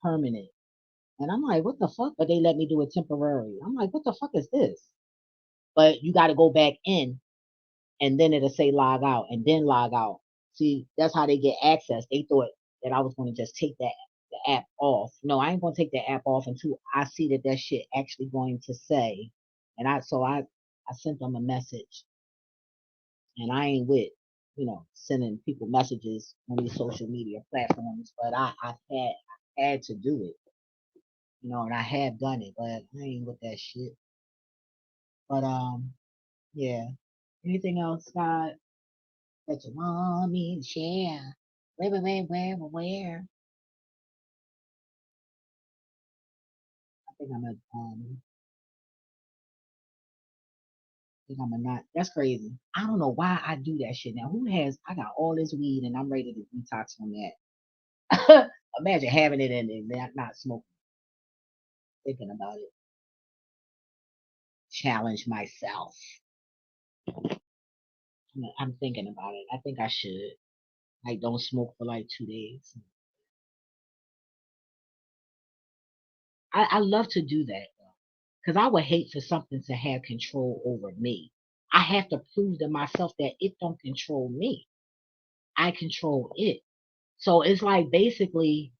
permanent, and I'm like, what the fuck? But they let me do it temporary. I'm like, what the fuck is this? But you got to go back in and then it'll say log out and then log out. See, that's how they get access. They thought that I was going to just take the app off. No, I ain't going to take the app off until I see that shit actually going to say. And I sent them a message, and I ain't with sending people messages on these social media platforms, but I had to do it, and I have done it, but I ain't with that shit. But yeah. Anything else, Scott, that you want me to share? Where? I think I'm a think I'm a not. That's crazy. I don't know why I do that shit now. I got all this weed and I'm ready to detox from that. Imagine having it and not smoking. Thinking about it. Challenge myself. I'm thinking about it. I think I should. Like, don't smoke for like 2 days. I love to do that though, because I would hate for something to have control over me. I have to prove to myself that it don't control me. I control it. So it's like basically,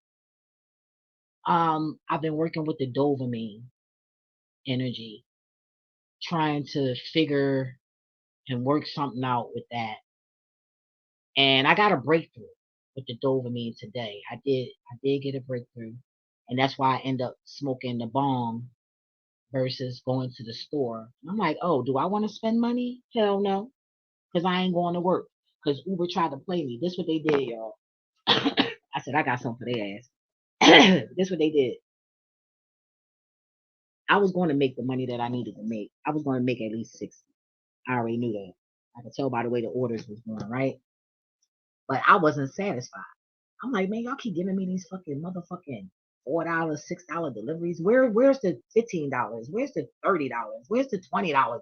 I've been working with the dopamine energy, trying to figure and work something out with that. And I got a breakthrough with the dopamine today. I did get a breakthrough, and that's why I end up smoking the bomb versus going to the store. I'm like, oh, do I want to spend money? Hell no, because I ain't going to work. Because Uber tried to play me. This what they did, y'all. I said I got something for their ass. This what they did. I was going to make the money that I needed to make. I was going to make at least 60. I already knew that. I could tell by the way the orders was going, right? But I wasn't satisfied. I'm like, man, y'all keep giving me these fucking motherfucking $4, $6 deliveries. Where's the $15? Where's the $30? Where's the $20? Like,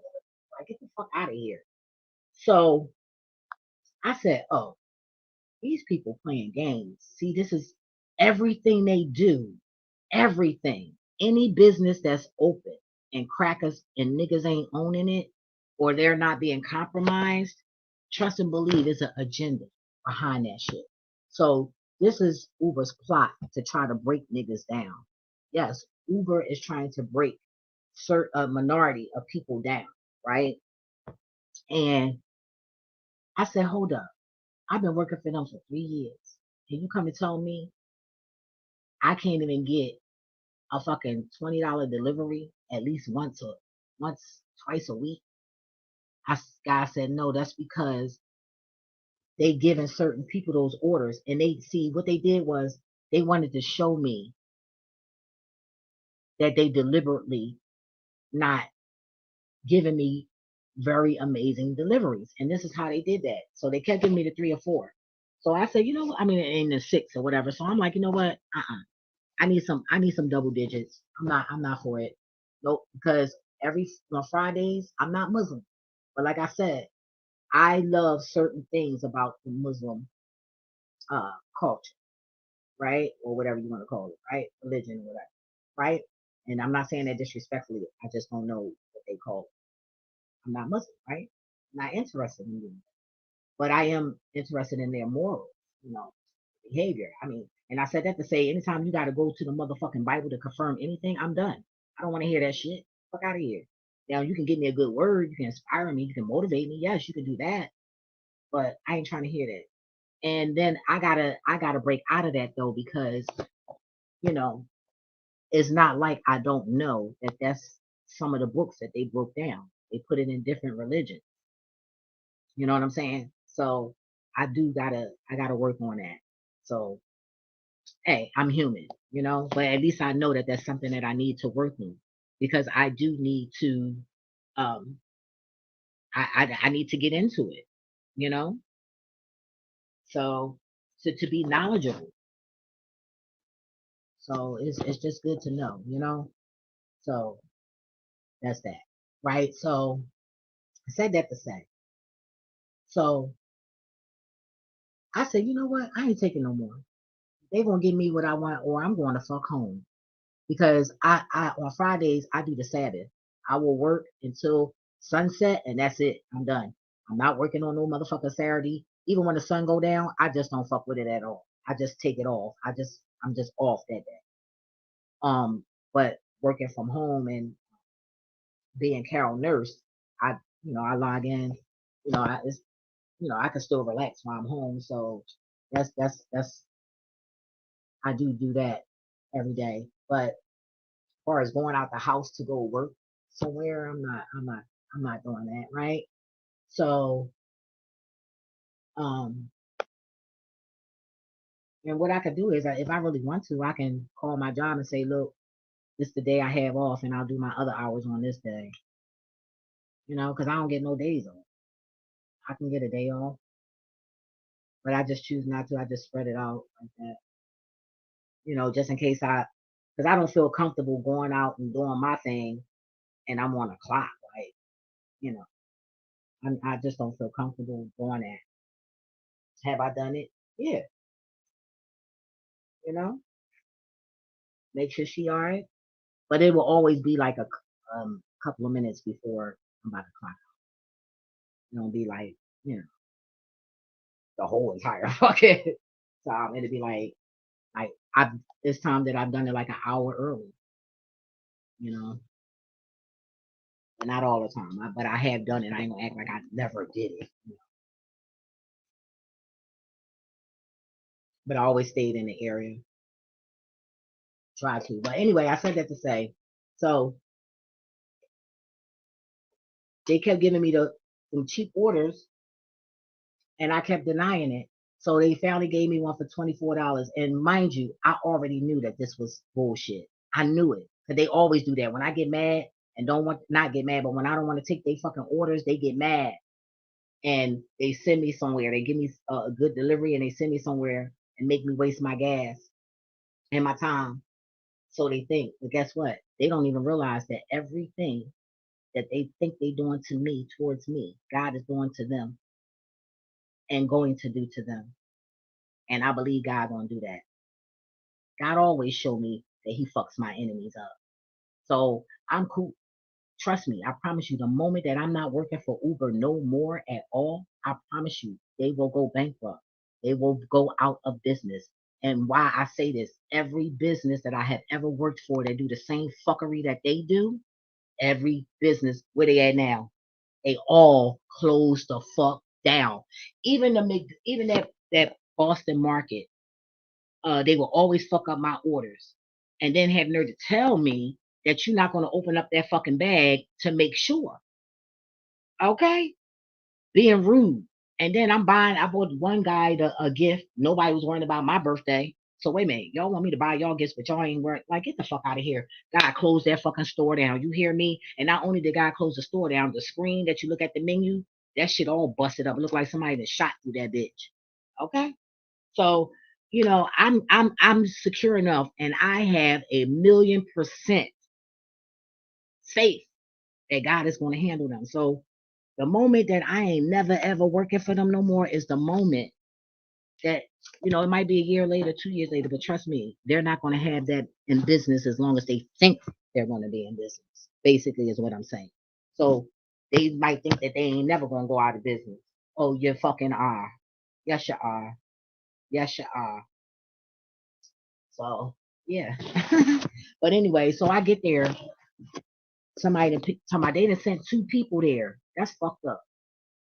get the fuck out of here. So I said, oh, these people playing games. See, this is everything they do. Everything. Any business that's open and crackers and niggas ain't owning it or they're not being compromised, trust and believe it's an agenda behind that shit. So this is Uber's plot to try to break niggas down. Yes, Uber is trying to break a minority of people down, right? And I said, hold up. I've been working for them for 3 years. And you come and tell me I can't even get a fucking $20 delivery at least twice a week. Guy said no, that's because they giving certain people those orders, and they see what they did was they wanted to show me that they deliberately not giving me very amazing deliveries, and this is how they did that. So they kept giving me the 3 or 4. So I said, I mean, in the 6 or whatever. So I'm like, you know what? I need some double digits. I'm not for it. Nope, because every on Fridays I'm not Muslim. But like I said, I love certain things about the Muslim culture, right? Or whatever you want to call it, right? Religion or whatever, right? And I'm not saying that disrespectfully. I just don't know what they call it. I'm not Muslim, right? I'm not interested in them. But I am interested in their morals. you know, behavior. I mean, and I said that to say, anytime you got to go to the motherfucking Bible to confirm anything, I'm done. I don't want to hear that shit. Fuck out of here. Now you can give me a good word, you can inspire me, you can motivate me. Yes, you can do that, but I ain't trying to hear that. And then I gotta break out of that though, because you know it's not like I don't know that that's some of the books that they broke down. They put it in different religions. You know what I'm saying? So I gotta work on that. So hey, I'm human, but at least I know that that's something that I need to work on, because I do need to, um, I need to get into it, you know, so to be knowledgeable. So it's just good to know. So that's that, right? So I said that to say, so I said, you know what? I ain't taking no more. They gonna give me what I want, or I'm going to fuck home, because I on Fridays I do the Sabbath. I will work until sunset, and that's it. I'm done. I'm not working on no motherfucking Saturday. Even when the sun go down, I just don't fuck with it at all. I just take it off. I'm just off that day. But working from home and being Carol nurse, I I log in. I can still relax while I'm home. So that's I do that every day. But as far as going out the house to go work somewhere, I'm not doing that, right? So, um, and what I could do is, if I really want to, I can call my job and say, look, this is the day I have off, and I'll do my other hours on this day, because I don't get no days off. I can get a day off, but I just choose not to. I just spread it out like that, just in case because I don't feel comfortable going out and doing my thing, and I'm on a clock, like, you know, I just don't feel comfortable doing that. Have I done it? Yeah, you know, make sure she all right. But it will always be like a couple of minutes before I'm about to clock out. It won't be like, you know, the whole entire fucking time. It'll be like I've this time that I've done it like an hour early, you know, and not all the time, but I have done it. I ain't gonna act like I never did it, but I always stayed in the area, try to. But anyway, I said that to say, so they kept giving me some cheap orders, and I kept denying it. So they finally gave me one for $24. And mind you, I already knew that this was bullshit. I knew it. Because they always do that. When I get mad and don't want not get mad, but when I don't want to take their fucking orders, they get mad. And they send me somewhere. They give me a good delivery, and they send me somewhere and make me waste my gas and my time. So they think. But guess what? They don't even realize that everything that they think they're doing to me, towards me, God is doing to them and going to do to them. And I believe God gonna do that. God always show me that he fucks my enemies up. So I'm cool. Trust me, I promise you, the moment that I'm not working for Uber no more at all, I promise you, they will go bankrupt. They will go out of business. And why I say this, every business that I have ever worked for that do the same fuckery that they do, every business, where they at now, they all close the fuck down. Even that Boston market, they will always fuck up my orders, and then have nerve to tell me that you're not going to open up that fucking bag to make sure. Okay, being rude. And then I bought one guy a gift. Nobody was worrying about my birthday. So wait a minute, y'all want me to buy y'all gifts, but y'all ain't worried. Like, get the fuck out of here. God closed that fucking store down. You hear me? And not only did God close the store down, the screen that you look at the menu, that shit all busted up. It looked like somebody that shot through that bitch. Okay. So, I'm secure enough, and I have 1,000,000% faith that God is going to handle them. So the moment that I ain't never ever working for them no more is the moment that, it might be a year later, 2 years later, but trust me, they're not going to have that in business as long as they think they're going to be in business. Basically, is what I'm saying. So they might think that they ain't never going to go out of business. Oh, you fucking are. Yes, you are. Yes, you are. So yeah. But anyway, so I get there. Somebody they done sent two people there. That's fucked up.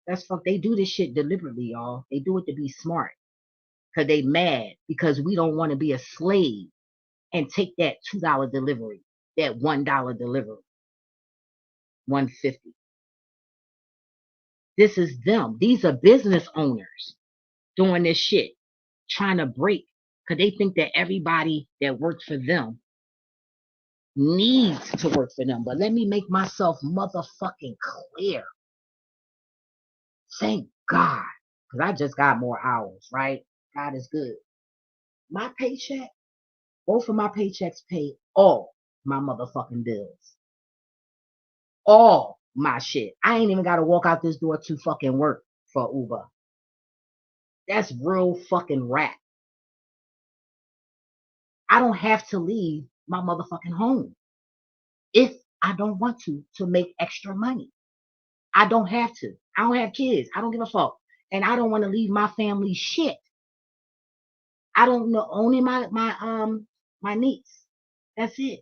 That's fucked. They do this shit deliberately, y'all. They do it to be smart. Cause they mad because we don't want to be a slave and take that $2 delivery, that $1 delivery, 150. This is them. These are business owners doing this shit, trying to break, because they think that everybody that works for them needs to work for them. But let me make myself motherfucking clear. Thank God. Because I just got more hours, right? God is good. My paycheck, both of my paychecks pay all my motherfucking bills. All my shit. I ain't even got to walk out this door to fucking work for Uber. That's real fucking rap. I don't have to leave my motherfucking home if I don't want to make extra money. I don't have to. I don't have kids. I don't give a fuck. And I don't want to leave my family shit. I don't know, only my niece. That's it.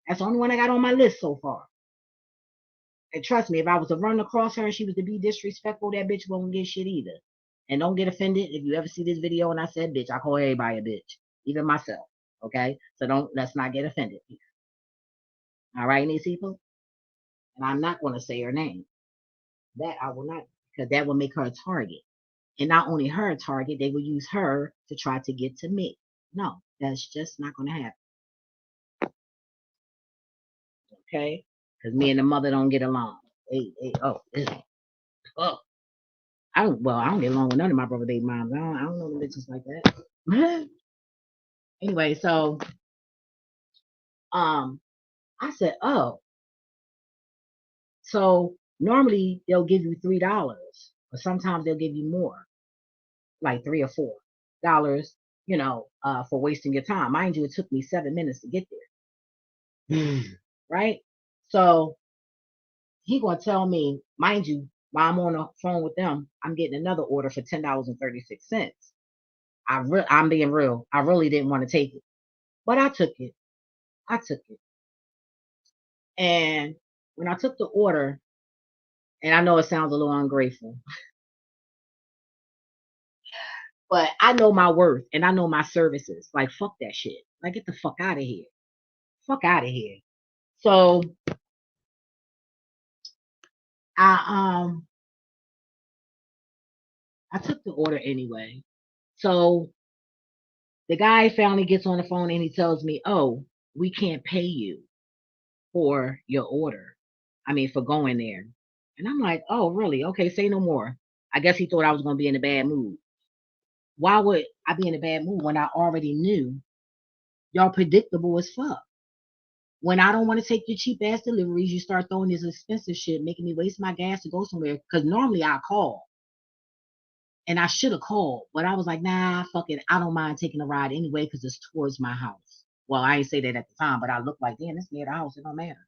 That's the only one I got on my list so far. And trust me, if I was to run across her and she was to be disrespectful, that bitch won't get shit either. And don't get offended if you ever see this video and I said bitch. I call everybody a bitch, even myself. Okay, so let's not get offended. All right, these people. And I'm not going to say her name. That I will not, because that will make her a target. And not only her a target, they will use her to try to get to me. No, that's just not going to happen. Okay, because me and the mother don't get along. Oh. I don't get along with none of my brother baby moms. I don't know the bitches like that. Anyway, so um, I said, oh, so normally they'll give you $3, but sometimes they'll give you more, like $3 or $4, for wasting your time. Mind you, it took me 7 minutes to get there. Right? So he gonna tell me, mind you, while I'm on the phone with them, I'm getting another order for $10.36. I'm being real. I really didn't want to take it, but I took it. I took it. And when I took the order, and I know it sounds a little ungrateful, but I know my worth and I know my services. Like, fuck that shit. Like, get the fuck out of here. Fuck out of here. So I I took the order anyway. So the guy finally gets on the phone and he tells me, "Oh, we can't pay you for your order. I mean, for going there." And I'm like, "Oh, really? Okay, say no more." I guess he thought I was going to be in a bad mood. Why would I be in a bad mood when I already knew y'all predictable as fuck? When I don't want to take your cheap ass deliveries, you start throwing this expensive shit, making me waste my gas to go somewhere. Because normally I call, and I should have called, but I was like, nah, fuck it. I don't mind taking a ride anyway because it's towards my house. Well, I didn't say that at the time, but I looked like, damn, it's near the house. It don't matter.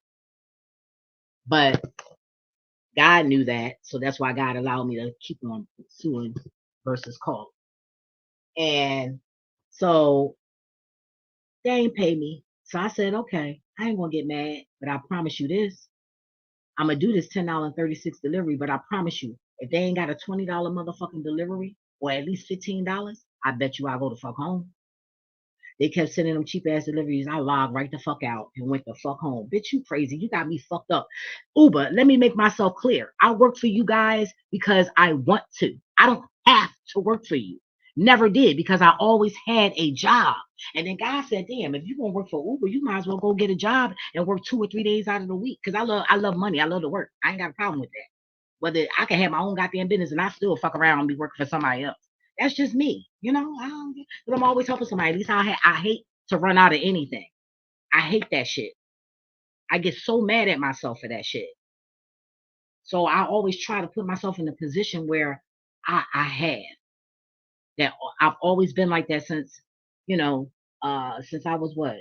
But God knew that, so that's why God allowed me to keep on pursuing versus calling. And so they ain't pay me. So I said, okay, I ain't gonna get mad, but I promise you this. I'm gonna do this $10.36 delivery, but I promise you, if they ain't got a $20 motherfucking delivery or at least $15, I bet you I'll go the fuck home. They kept sending them cheap ass deliveries. I logged right the fuck out and went the fuck home. Bitch, you crazy. You got me fucked up. Uber, let me make myself clear. I work for you guys because I want to. I don't have to work for you. Never did because I always had a job. And then God said, damn, if you're gonna work for Uber, you might as well go get a job and work 2 or 3 days out of the week. Cause I love money. I love to work. I ain't got a problem with that. Whether I can have my own goddamn business and I still fuck around and be working for somebody else. That's just me, but I'm always helping somebody. At least I hate to run out of anything. I hate that shit. I get so mad at myself for that shit. So I always try to put myself in a position where I have that. I've always been like that since I was what,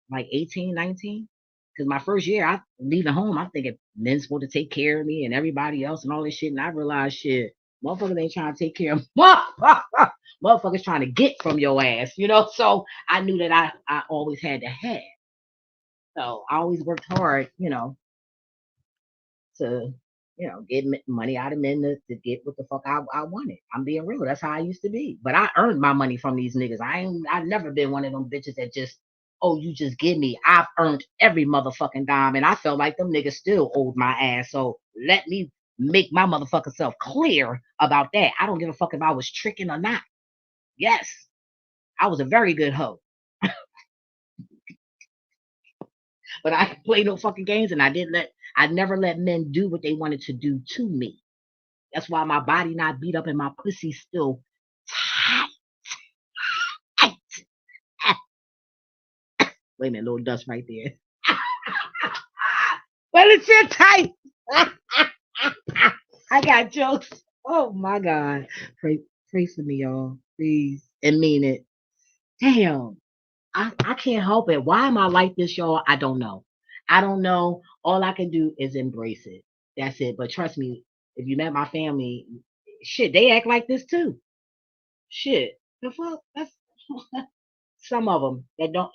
like 18, 19. Because my first year, I leaving home, I'm thinking men's supposed to take care of me and everybody else and all this shit. And I realized shit. Motherfuckers ain't trying to take care of motherfuckers. Motherfuckers trying to get from your ass, you know. So I knew that I always had to have. So I always worked hard, to get money out of men to get what the fuck I wanted. I'm being real. That's how I used to be. But I earned my money from these niggas. I've never been one of them bitches that just, oh, you just give me. I've earned every motherfucking dime, and I felt like them niggas still owed my ass. So let me make my motherfucking self clear about that. I don't give a fuck if I was tricking or not. Yes, I was a very good hoe, but I didn't play no fucking games, and I never let men do what they wanted to do to me. That's why my body not beat up and my pussy still tight. Wait a minute, little dust right there. Well, it's your tight. I got jokes. Oh my God. Pray for me, y'all. Please. And mean it. Damn. I can't help it. Why am I like this, y'all? I don't know. I don't know. All I can do is embrace it. That's it. But trust me, if you met my family, shit, they act like this too. Shit. The fuck? That's some of them that don't,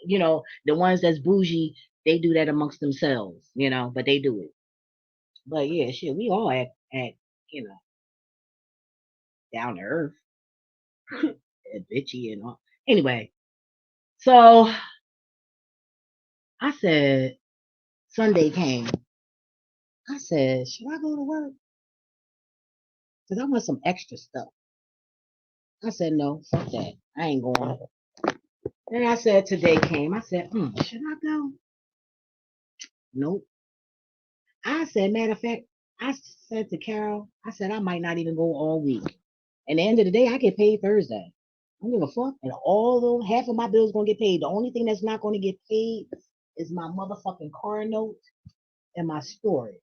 the ones that's bougie, they do that amongst themselves, but they do it. But yeah, shit, we all act, you know, down to earth and bitchy and all. Anyway, so I said, Sunday came. I said, should I go to work? Because I want some extra stuff. I said, no, fuck that. I ain't going. Then I said, today came. I said, should I go? Nope. I said, matter of fact, I said to Carol, I said, I might not even go all week. And the end of the day, I get paid Thursday. I don't give a fuck. And although half of my bills gonna get paid, the only thing that's not gonna get paid is my motherfucking car note and my storage.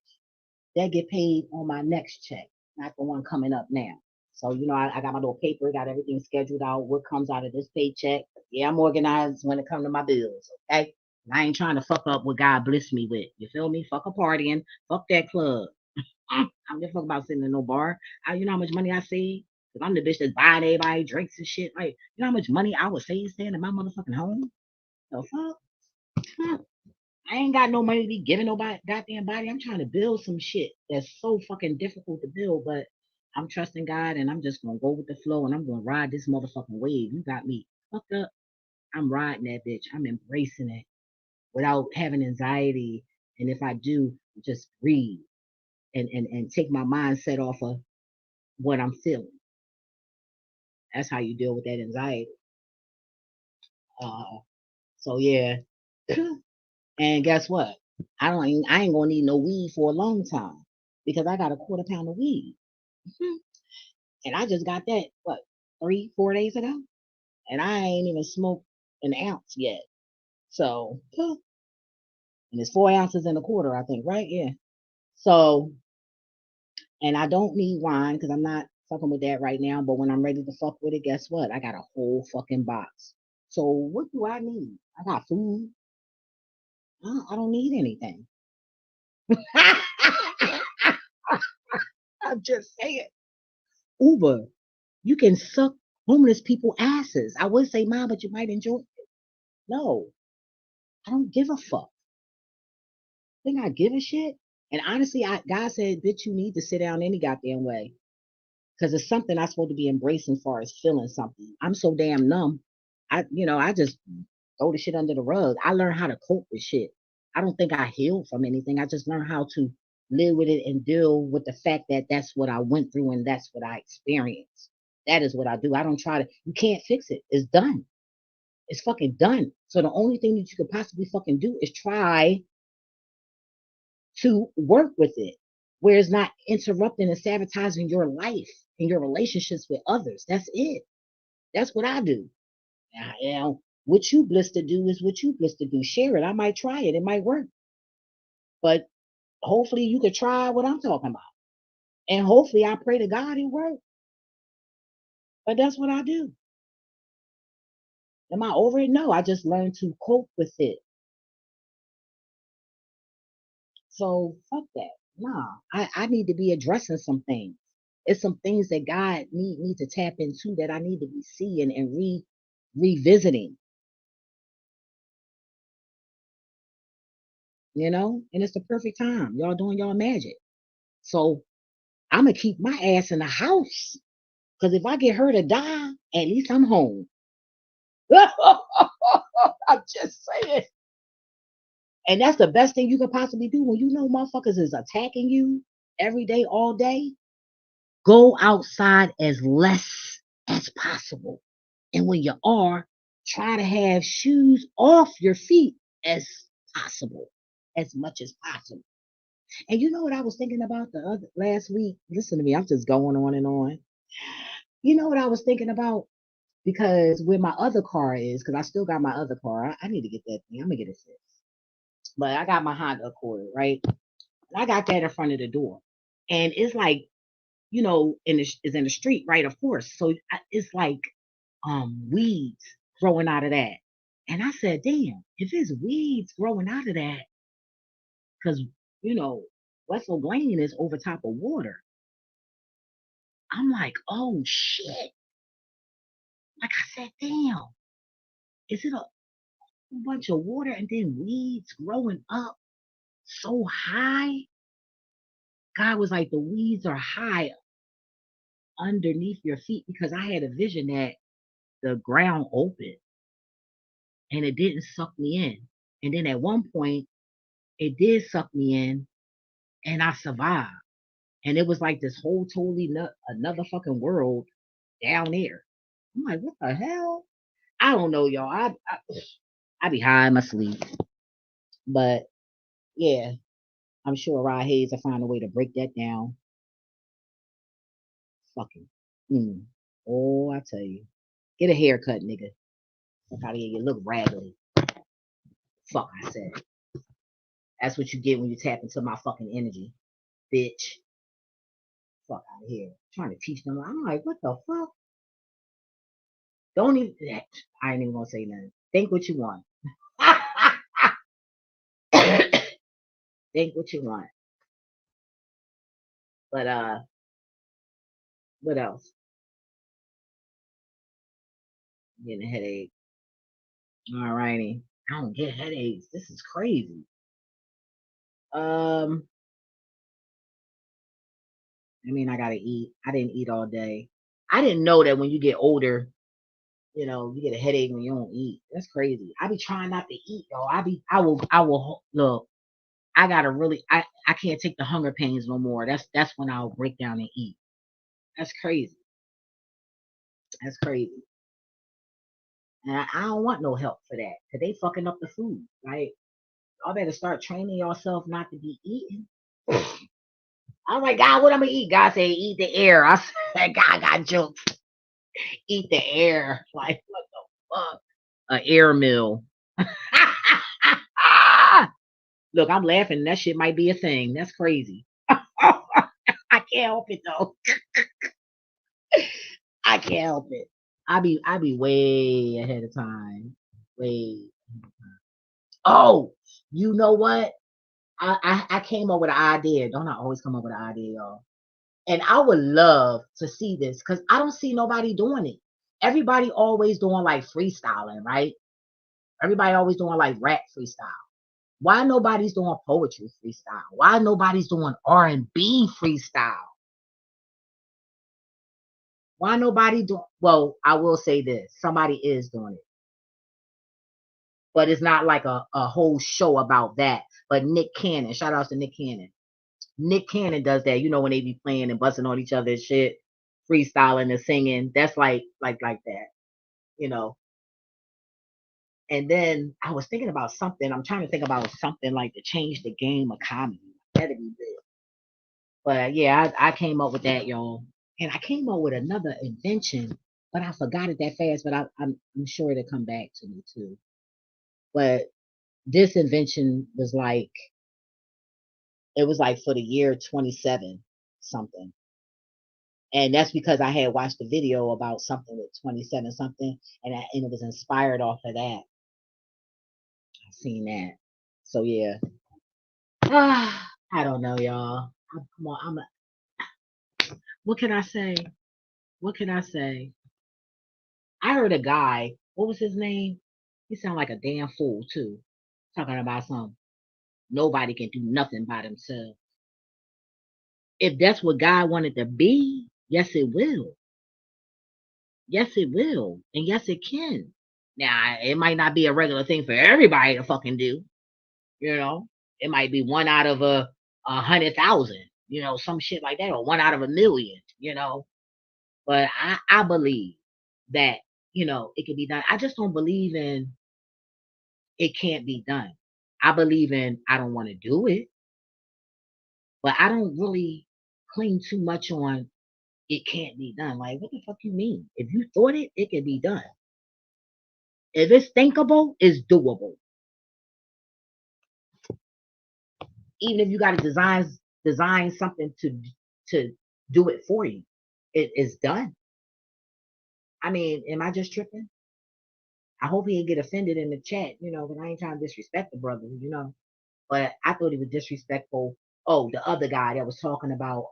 That get paid on my next check, not the one coming up now. So I got my little paper, got everything scheduled out. What comes out of this paycheck? Yeah, I'm organized when it comes to my bills. Okay, I ain't trying to fuck up what God blessed me with. You feel me? Fuck a partying. Fuck that club. I don't give a fuck about sitting in no bar. You know how much money I save? Cause I'm the bitch that's buying everybody drinks and shit. Like, you know how much money I would save staying in my motherfucking home? The fuck? Huh. I ain't got no money to be giving nobody goddamn body. I'm trying to build some shit that's so fucking difficult to build, but I'm trusting God and I'm just gonna go with the flow and I'm gonna ride this motherfucking wave. You got me fucked up. I'm riding that bitch. I'm embracing it without having anxiety. And if I do, just breathe and take my mindset off of what I'm feeling. That's how you deal with that anxiety. Uh, so yeah. And guess what? I ain't gonna need no weed for a long time because I got a quarter pound of weed. Mhm. And I just got that, what, 3, 4 days ago? And I ain't even smoked an ounce yet. So, and it's 4 ounces and a quarter, I think, right? Yeah. So, and I don't need wine because I'm not fucking with that right now. But when I'm ready to fuck with it, guess what? I got a whole fucking box. So, what do I need? I got food. I don't need anything. I'm just saying. Uber, you can suck homeless people asses. I would say mine, but you might enjoy it. No, I don't give a fuck. Think I give a shit? And honestly, God said, bitch, you need to sit down any goddamn way. Because it's something I'm supposed to be embracing far as feeling something. I'm so damn numb. I just throw the shit under the rug. I learned how to cope with shit. I don't think I healed from anything. I just learned how to live with it and deal with the fact that that's what I went through and that's what I experienced. That is what I do. I don't try to, you can't fix it. It's done. It's fucking done. So the only thing that you could possibly fucking do is try to work with it where it's not interrupting and sabotaging your life and your relationships with others. That's it. That's what I do. What you blessed to do is what you blessed to do. Share it. I might try it. It might work. But hopefully you could try what I'm talking about. And hopefully I pray to God it works. But that's what I do. Am I over it? No. I just learned to cope with it. So fuck that. Nah. I need to be addressing some things. It's some things that God need me to tap into that I need to be seeing and revisiting, you know? And it's the perfect time. Y'all doing y'all magic. So I'm gonna keep my ass in the house. Cause if I get hurt or die, at least I'm home. I'm just saying. And that's the best thing you could possibly do when you know motherfuckers is attacking you every day, all day. Go outside as less as possible. And when you are, try to have shoes off your feet as possible, as much as possible. And you know what I was thinking about the other last week? Listen to me, I'm just going on and on. You know what I was thinking about? Because where my other car is, because I still got my other car, I need to get that thing. I'm gonna get it fixed. But I got my Honda Accord, right? And I got that in front of the door, and it's like, you know, is in the street, right? Of course. So it's like weeds growing out of that. And I said, damn, if it's weeds growing out of that, because you know, Wessel Lane is over top of water. I'm like, oh shit. Like I said, damn, is it a bunch of water and then weeds growing up so high? God was like, the weeds are high underneath your feet because I had a vision that the ground opened and it didn't suck me in. And then at one point, it did suck me in and I survived. And it was like this whole totally another fucking world down there. I'm like, what the hell? I don't know, y'all. I be high in my sleep. But yeah, I'm sure Rod Hayes will find a way to break that down. Fucking. Mm. Oh, I tell you. Get a haircut, nigga. Fuck out of here. You look raggedy. Fuck, I said. That's what you get when you tap into my fucking energy, bitch. Fuck out of here. Trying to teach them. I'm like, what the fuck? Don't even. I ain't even gonna say nothing. Think what you want. Think what you want. But what else? I'm getting a headache. All righty. I don't get headaches. This is crazy. Um, I mean, I gotta eat. I didn't eat all day. I didn't know that when you get older, you know, you get a headache when you don't eat. That's crazy. I be trying not to eat, though. I will look. I gotta really, I can't take the hunger pains no more. That's when I'll break down and eat. That's crazy. That's crazy. And I don't want no help for that because they fucking up the food. Like, y'all better start training yourself not to be eating. I'm like, God, what I'm gonna eat? God said, eat the air. I said, God got jokes. Eat the air. Like, what the fuck? An air meal. Look, I'm laughing. That shit might be a thing. That's crazy. I can't help it though. I can't help it. I be way ahead of time. Way. Oh, you know what? I came up with an idea. Don't I always come up with an idea, y'all? And I would love to see this because I don't see nobody doing it. Everybody always doing like freestyling, right? Everybody always doing like rap freestyle. Why nobody's doing poetry freestyle? Why nobody's doing R&B freestyle? Why nobody doing? Well, I will say this: somebody is doing it, but it's not like a whole show about that. But Nick Cannon, shout out to Nick Cannon. Nick Cannon does that. You know when they be playing and busting on each other's shit, freestyling and singing. That's like that. You know. And then I was thinking about something. I'm trying to think about something like to change the game of comedy. That'd be good. But yeah, I came up with that, y'all. And I came up with another invention, but I forgot it that fast. But I'm sure it'll come back to me too. But this invention was like it was like for the year 27 something. And that's because I had watched a video about something with 27 something, and it was inspired off of that. I seen that. So yeah. I don't know, y'all. I'm What can I say? What can I say? I heard a guy, what was his name? He sounded like a damn fool too. Talking about some nobody can do nothing by themselves. If that's what God wanted to be, yes it will. Yes it will. And yes it can. Now it might not be a regular thing for everybody to fucking do, you know. It might be one out of a 100,000, you know, some shit like that, or one out of a million, you know. But I believe that, you know, it can be done. I just don't believe in it can't be done. I believe in I don't want to do it, but I don't really cling too much on it can't be done. Like, what the fuck you mean? If you thought it, it can be done. If it's thinkable, it's doable. Even if you got to design something to do it for you, it is done. I mean, am I just tripping? I hope he didn't get offended in the chat, you know, because I ain't trying to disrespect the brother, you know. But I thought he was disrespectful. Oh, the other guy that was talking about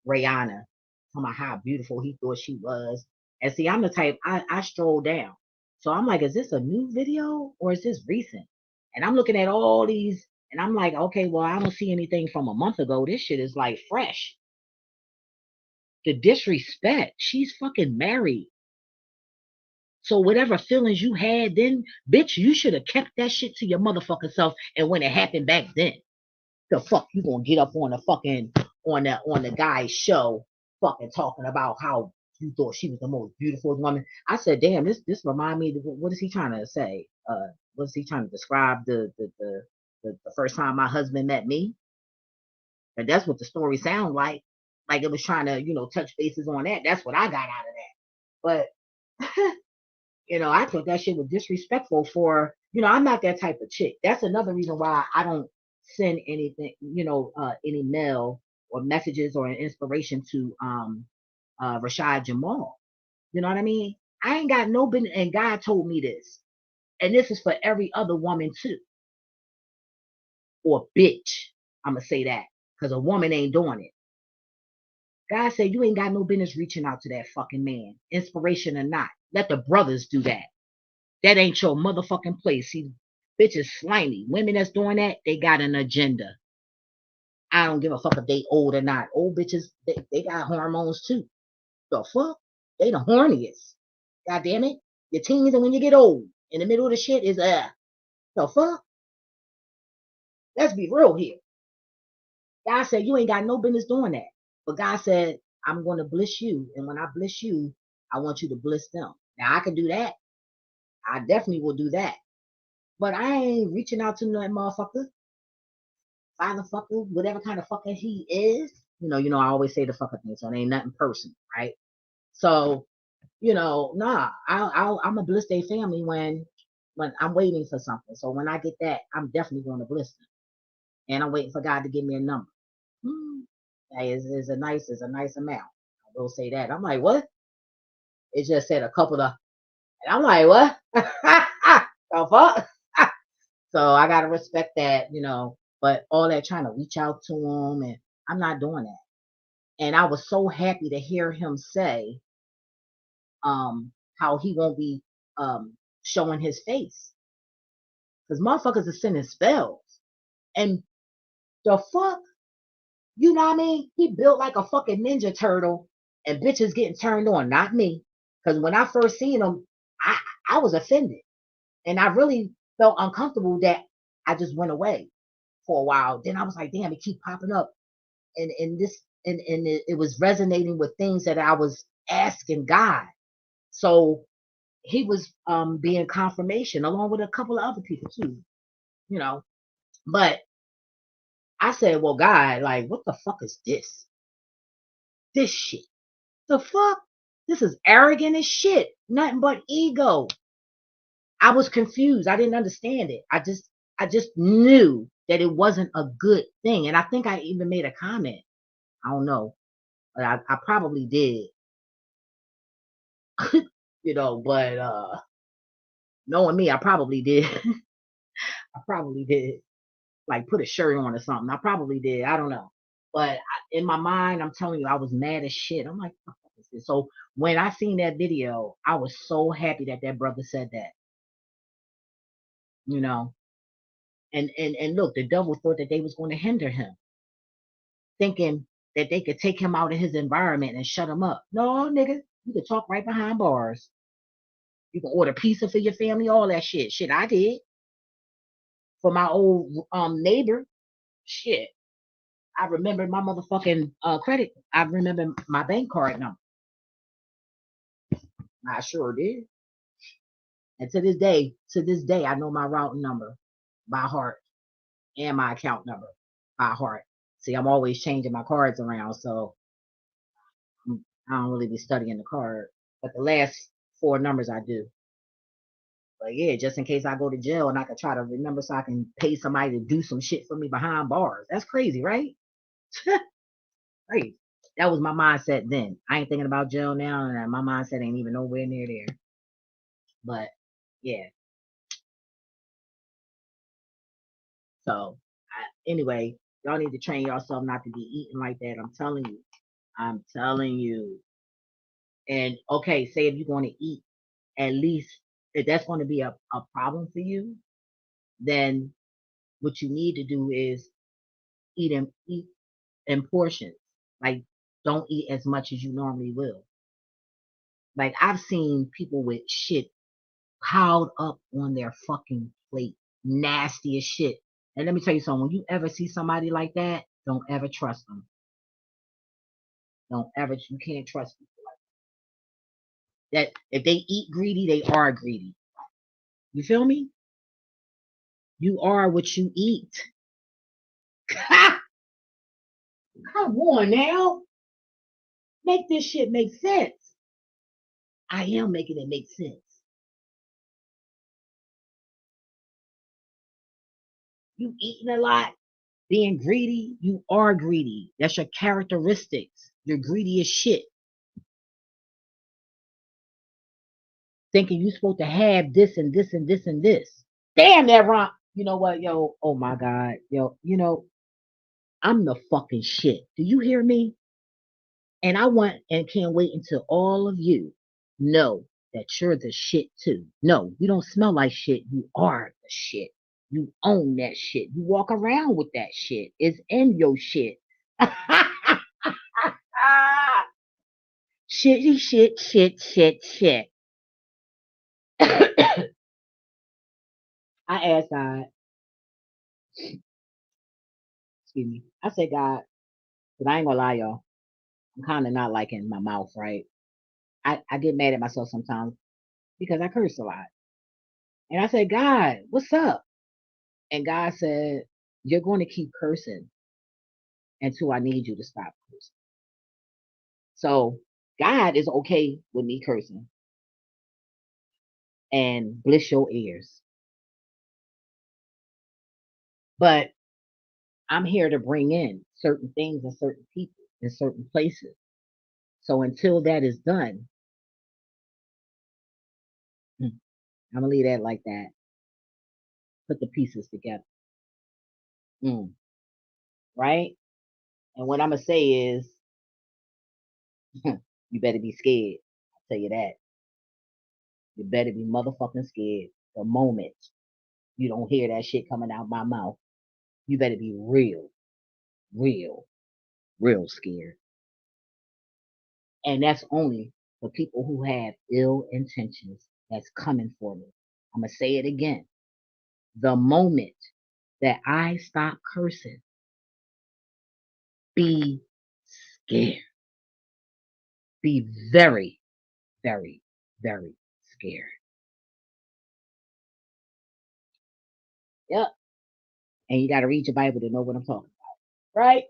Rihanna, talking about how beautiful he thought she was. And see, I'm the type I stroll down. So I'm like, is this a new video or is this recent? And I'm looking at all these and I'm like, okay, well, I don't see anything from a month ago. This shit is like fresh. The disrespect. She's fucking married. So whatever feelings you had then, bitch, you should have kept that shit to your motherfucking self. And when it happened back then, the fuck you gonna get up on the fucking on the guy's show, fucking talking about how you thought she was the most beautiful woman. I said, damn, this remind me. What is he trying to say? What is he trying to describe the first time my husband met me? And that's what the story sounded like. Like it was trying to, you know, touch bases on that. That's what I got out of that. But you know, I thought that shit was disrespectful for, you know, I'm not that type of chick. That's another reason why I don't send anything, you know, any mail or messages or an inspiration to Rashad Jamal. You know what I mean? I ain't got no business, and God told me this. And this is for every other woman too, or bitch. I'm gonna say that because a woman ain't doing it. God said you ain't got no business reaching out to that fucking man, inspiration or not. Let the brothers do that. That ain't your motherfucking place. See, bitches slimy. Women that's doing that, they got an agenda. I don't give a fuck if they old or not. Old bitches, they got hormones too. The fuck? They the horniest. God damn it. Your teens and when you get old. In the middle of the shit is the fuck? Let's be real here. God said you ain't got no business doing that. But God said, I'm gonna bless you. And when I bless you, I want you to bless them. Now I can do that. I definitely will do that. But I ain't reaching out to that motherfucker, father fucker, whatever kind of fucker he is. I always say the fucker thing, so it ain't nothing personal, right? So, nah, I'm a bliss their family when I'm waiting for something. So when I get that, I'm definitely going to bliss them, and I'm waiting for God to give me a number. Hmm. Hey, is a nice amount. I will say that. I'm like, what? It just said a couple of, and I'm like, what? The fuck? So I gotta respect that, But all that trying to reach out to him, and I'm not doing that. And I was so happy to hear him say, how he won't be showing his face because motherfuckers are sending spells. And the fuck, you know what I mean? He built like a fucking ninja turtle, and bitches getting turned on, not me. Because when I first seen him, I was offended, and I really felt uncomfortable that I just went away for a while. Then I was like, damn, it keep popping up, and this and it was resonating with things that I was asking God. So he was being confirmation along with a couple of other people too, you know. But I said, well, God, like, what the fuck is this? This shit. The fuck? This is arrogant as shit. Nothing but ego. I was confused. I didn't understand it. I just knew that it wasn't a good thing. And I think I even made a comment. I don't know. But I probably did. But knowing me, I probably did. I probably did. Like put a shirt on or something. I probably did. I don't know. But in my mind, I'm telling you, I was mad as shit. I'm like, what the fuck is this? So when I seen that video, I was so happy that that brother said that, you know. And look, the devil thought that they was going to hinder him, thinking that they could take him out of his environment and shut him up. No, nigga, you could talk right behind bars. You can order pizza for your family, all that shit. Shit, I did for my old neighbor. Shit, I remember my motherfucking credit. I remember my bank card number. I sure did. And to this day, I know my routing number by heart and my account number by heart. See, I'm always changing my cards around, so I don't really be studying the card. But the last four numbers I do. But yeah, just in case I go to jail and I can try to remember so I can pay somebody to do some shit for me behind bars. That's crazy, right? Crazy. That was my mindset then. I ain't thinking about jail now, and my mindset ain't even nowhere near there. But yeah. So anyway, y'all need to train yourself not to be eating like that. I'm telling you. I'm telling you. And okay, say if you're going to eat, at least if that's going to be a problem for you, then what you need to do is eat in portions. Like, don't eat as much as you normally will. Like, I've seen people with shit piled up on their fucking plate. Nasty as shit. And let me tell you something, when you ever see somebody like that, don't ever trust them. Don't ever, you can't trust people like that. If they eat greedy, they are greedy. You feel me? You are what you eat. Come on now. Make this shit make sense. I am making it make sense. You eating a lot, being greedy, you are greedy. That's your characteristics. You're greedy as shit. Thinking you're supposed to have this and this and this and this. Damn that wrong. You know what, yo? Oh my God. Yo, I'm the fucking shit. Do you hear me? And I want and can't wait until all of you know that you're the shit too. No, you don't smell like shit. You are the shit. You own that shit. You walk around with that shit. It's in your shit. Shitty shit, shit, shit, shit. I asked God, excuse me. I said, God, because I ain't gonna lie, y'all. I'm kind of not liking my mouth, right? I get mad at myself sometimes because I curse a lot. And I said, God, what's up? And God said, you're going to keep cursing until I need you to stop cursing. So God is okay with me cursing and bliss your ears. But I'm here to bring in certain things and certain people in certain places. So until that is done, I'm gonna leave that like that. Put the pieces together. Mm, right? And what I'm gonna say is, you better be scared. I'll tell you that. You better be motherfucking scared the moment you don't hear that shit coming out my mouth. You better be real, real, real scared. And that's only for people who have ill intentions that's coming for me. I'm gonna say it again. The moment that I stop cursing, be scared. Be very, very, very scared. Yep. And you got to read your Bible to know what I'm talking about. Right?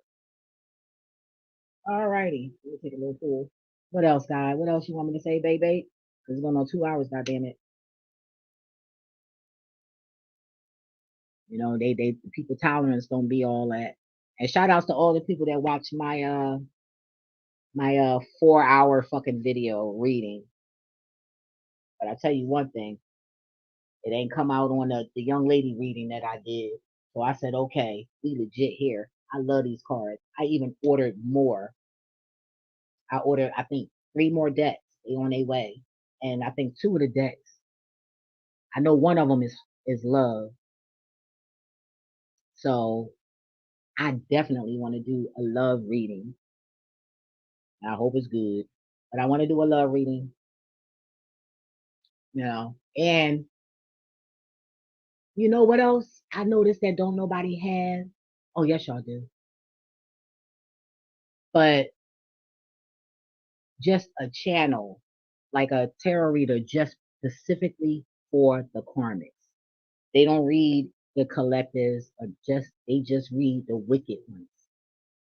All righty. We'll take a little pull. What else, guy? What else you want me to say, baby? Because it's going on 2 hours, goddamn it. They people tolerance don't be all that. And shout outs to all the people that watch my 4 hour fucking video reading. But I tell you one thing, it ain't come out on the young lady reading that I did. So I said, okay, we legit here. I love these cards. I even ordered more. I ordered, I think, 3 more decks. They on their way. And I think 2 of the decks, I know one of them is love. So I definitely want to do a love reading. I hope it's good. But I want to do a love reading, you know. And you know what else I noticed that don't nobody have? Oh, yes, y'all do. But just a channel, like a tarot reader, just specifically for the karmics. They don't read the collectives or they just read the wicked ones.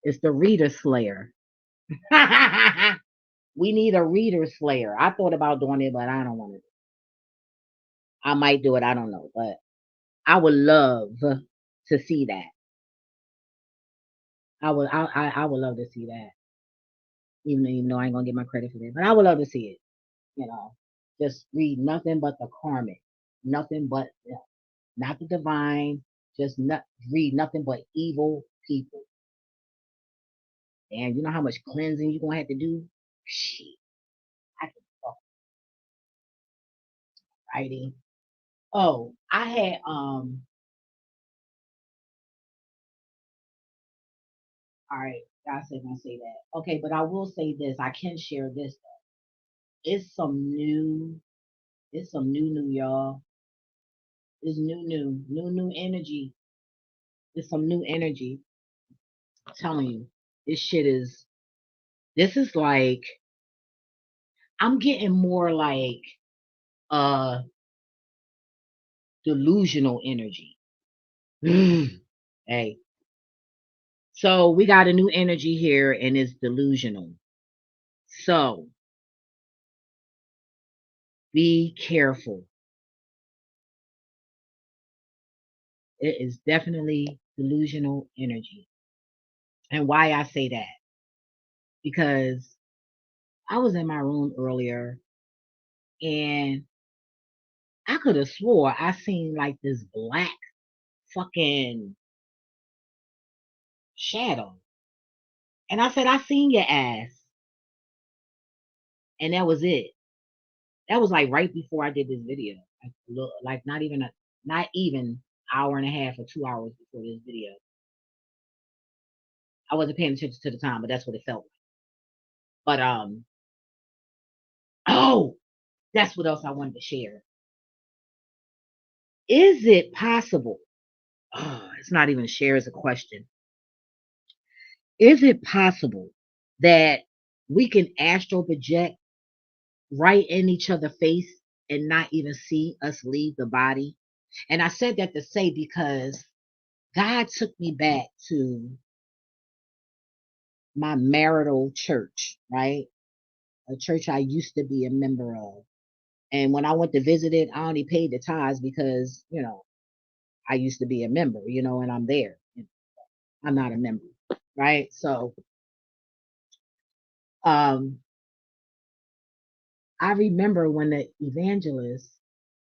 It's the reader slayer. We need a reader slayer. I thought about doing it, but I don't want to. I might do it. I don't know, but I would love to see that. I would love to see that. Even though I ain't gonna get my credit for that, but I would love to see it. You know, just read nothing but the karmic, nothing but not the divine. Just not read nothing but evil people. And you know how much cleansing you're gonna have to do? Shit, I can fuck writing. Oh, I had all right, I said gonna say that. Okay, but I will say this. I can share this though. It's some new, y'all. It's new energy. It's some new energy. I'm telling you, this shit is. This is like I'm getting more like uh delusional energy. Hey, so we got a new energy here, and it's delusional. So be careful. It is definitely delusional energy. And why I say that? Because I was in my room earlier and I could have swore I seen like this black fucking shadow. And I said, I seen your ass. And that was it. That was like right before I did this video. Like not even hour and a half or 2 hours before this video. I wasn't paying attention to the time, but that's what it felt like. But oh, that's what else I wanted to share. Is it possible? Oh, it's not even share as a question. Is it possible that we can astral project right in each other's face and not even see us leave the body? And I said that to say because God took me back to my marital church, right? A church I used to be a member of. And when I went to visit it, I only paid the tithes because, I used to be a member, and I'm there. I'm not a member, right? So um, I remember when the evangelist,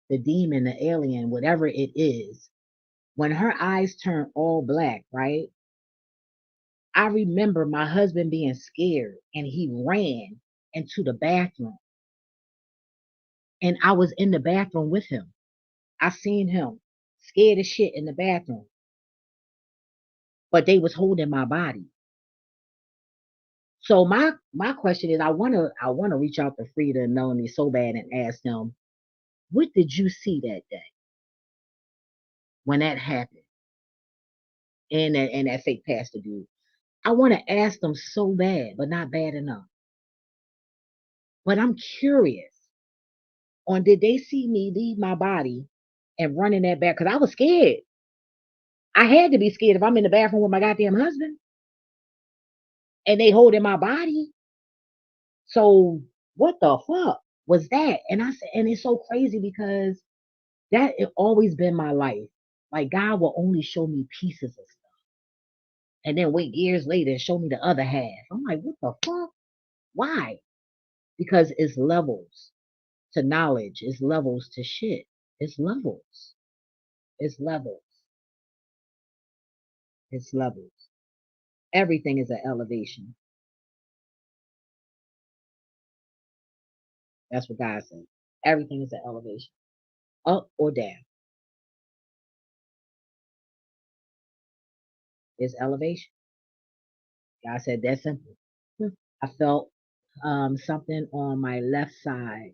the demon, the alien, whatever it is, when her eyes turned all black, right? I remember my husband being scared and he ran into the bathroom. And I was in the bathroom with him. I seen him scared as shit in the bathroom. But they was holding my body. So my question is I wanna reach out to Frida and Melanie so bad and ask them, what did you see that day when that happened? And that fake pastor dude. I want to ask them so bad, but not bad enough. But I'm curious on did they see me leave my body and run in that back? Because I was scared. I had to be scared if I'm in the bathroom with my goddamn husband and they holding my body. So what the fuck was that? And I said, and it's so crazy because that it always been my life. Like God will only show me pieces of stuff. And then wait years later and show me the other half. I'm like, what the fuck? Why? Because it's levels to knowledge, it's levels to shit. It's levels. It's levels. It's levels. Everything is an elevation. That's what God said. Everything is an elevation, up or down. It's elevation. God said that's simple. I felt something on my left side,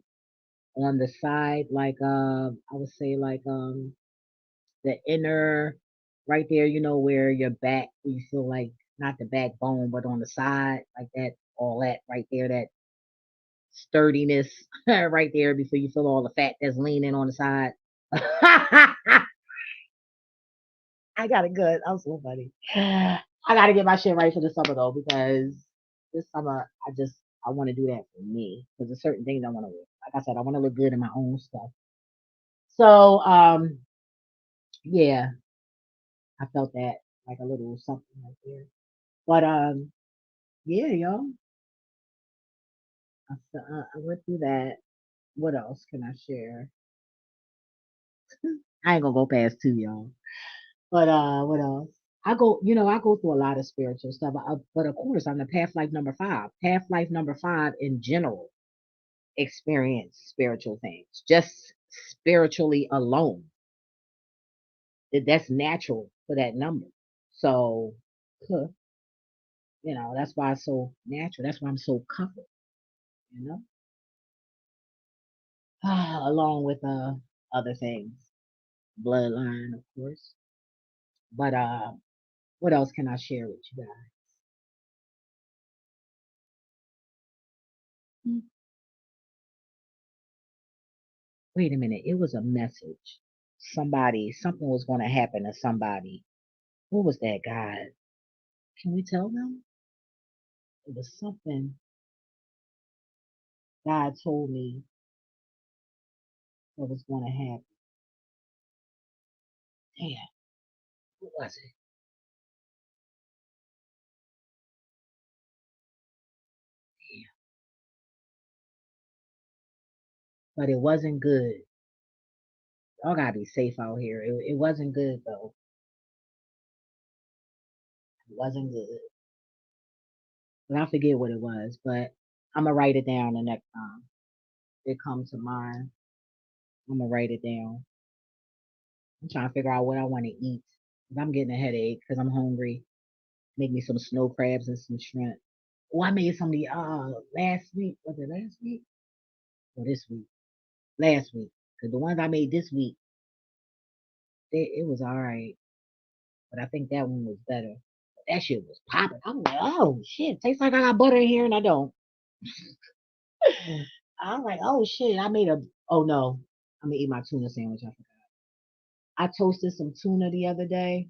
on the side, like I would say like the inner, right there, where your back, where you feel like not the backbone, but on the side, like that, all that right there, that sturdiness right there before you feel all the fat that's leaning on the side. I got it good. I'm so funny. I got to get my shit right for the summer though, because this summer I want to do that for me because there's certain things I want to wear. Like I said, I want to look good in my own stuff. So yeah, I felt that like a little something right there. But yeah, y'all, I went through that. What else can I share? I ain't gonna go past two, y'all. But what else? I go through a lot of spiritual stuff. But of course, I'm the Path Life number 5. Path Life number 5 in general experience spiritual things, just spiritually alone. That's natural for that number. So, huh, that's why it's so natural. That's why I'm so covered, you know, along with other things, bloodline, of course. But what else can I share with you guys? Hmm, Wait a minute, it was a message. Something was going to happen to somebody. What was that, God? Can we tell them? It was something God told me what was going to happen. Damn, what was it? Damn. But it wasn't good. Y'all gotta be safe out here. It wasn't good though. It wasn't good. But I forget what it was. But I'm gonna write it down the next time it comes to mind. I'm gonna write it down. I'm trying to figure out what I want to eat. 'Cause I'm getting a headache because I'm hungry. Make me some snow crabs and some shrimp. Oh, I made some of the last week. Was it last week or this week? Last week. Because the ones I made this week, it was all right. But I think that one was better. But that shit was popping. I'm like, oh shit, tastes like I got butter in here and I don't. I'm like, oh shit, I made a. Oh no, I'm gonna eat my tuna sandwich. I forgot. I toasted some tuna the other day,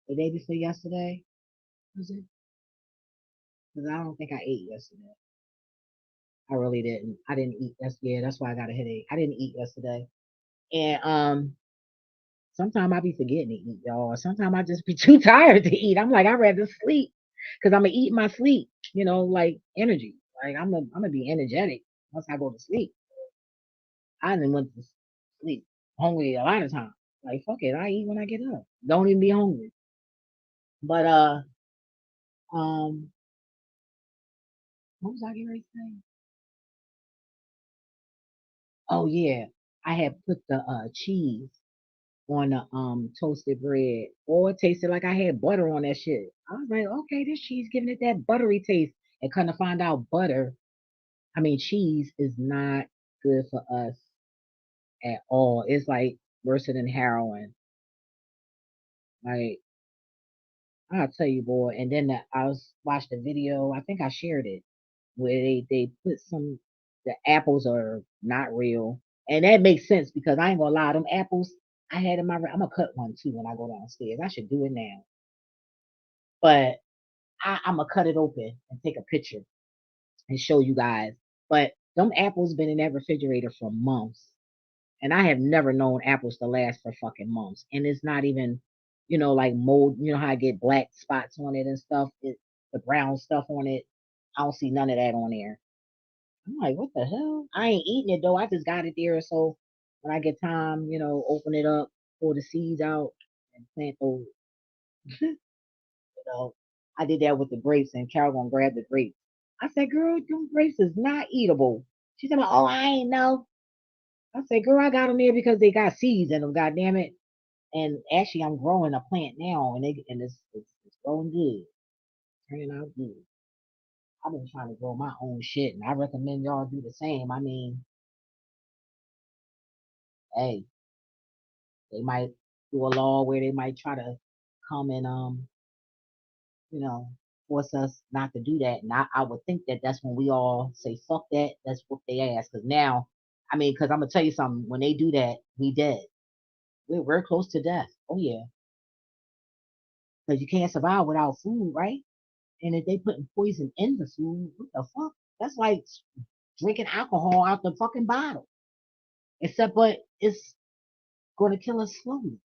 the day before yesterday. Was it? Because I don't think I ate yesterday. I really didn't. I didn't eat. Yeah. That's why I got a headache. I didn't eat yesterday, and sometimes I be forgetting to eat, y'all. Sometimes I just be too tired to eat. I'm like, I'd rather sleep because I'm gonna eat my sleep. Like energy. Like I'm gonna be energetic once I go to sleep. I didn't went to sleep hungry a lot of times. Like fuck it, I eat when I get up. Don't even be hungry. But um, what was I getting ready to say? Oh yeah, I had put the cheese on the toasted bread. Oh, it tasted like I had butter on that shit. I was like, okay, this cheese giving it that buttery taste. And kind of find out cheese is not good for us at all. It's like worse than heroin. Like I'll tell you, boy. And then I was watched a video. I think I shared it where they put the apples are not real, and that makes sense because I ain't gonna lie, them apples I had in my. I'm gonna cut one too when I go downstairs. I should do it now, but I'm gonna cut it open and take a picture and show you guys. But them apples been in that refrigerator for months, and I have never known apples to last for fucking months. And it's not even, like mold. You know how I get black spots on it and stuff. The brown stuff on it. I don't see none of that on there. I'm like, what the hell? I ain't eating it though. I just got it there. So when I get time, open it up, pull the seeds out, and plant those. You know, I did that with the grapes, and Carol gonna grab the grapes. I said, girl, them grapes is not eatable. She said, oh, I ain't know. I said, girl, I got them there because they got seeds in them, god damn it. And actually, I'm growing a plant now, and it's growing good, turning out good. I've been trying to grow my own shit, and I recommend y'all do the same. I mean, hey, they might do a law where they might try to come and you know, force us not to do that. And I would think that that's when we all say fuck that. That's what they ask. Because now, I mean, because I'm gonna tell you something. When they do that, we dead. We're close to death. Oh yeah, because you can't survive without food, right? And if they putting poison in the food, what the fuck? That's like drinking alcohol out the fucking bottle. Except, but it's going to kill us slowly.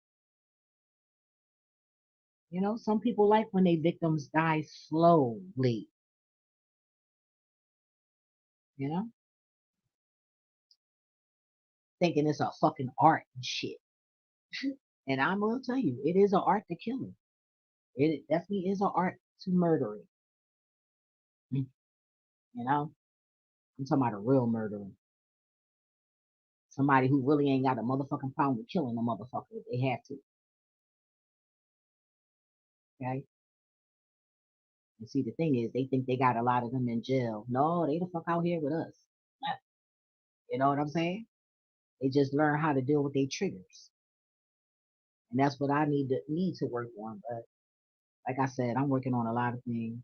You know, some people like when their victims die slowly. You know, thinking it's a fucking art and shit. And I'm gonna tell you, it is an art to killing. It definitely is an art to murdering. You know, I'm talking about a real murdering. Somebody who really ain't got a motherfucking problem with killing a motherfucker if they have to. Okay. And see, the thing is, they think they got a lot of them in jail. No, they the fuck out here with us. You know what I'm saying? They just learn how to deal with their triggers, and that's what I need to work on. But like I said, I'm working on a lot of things.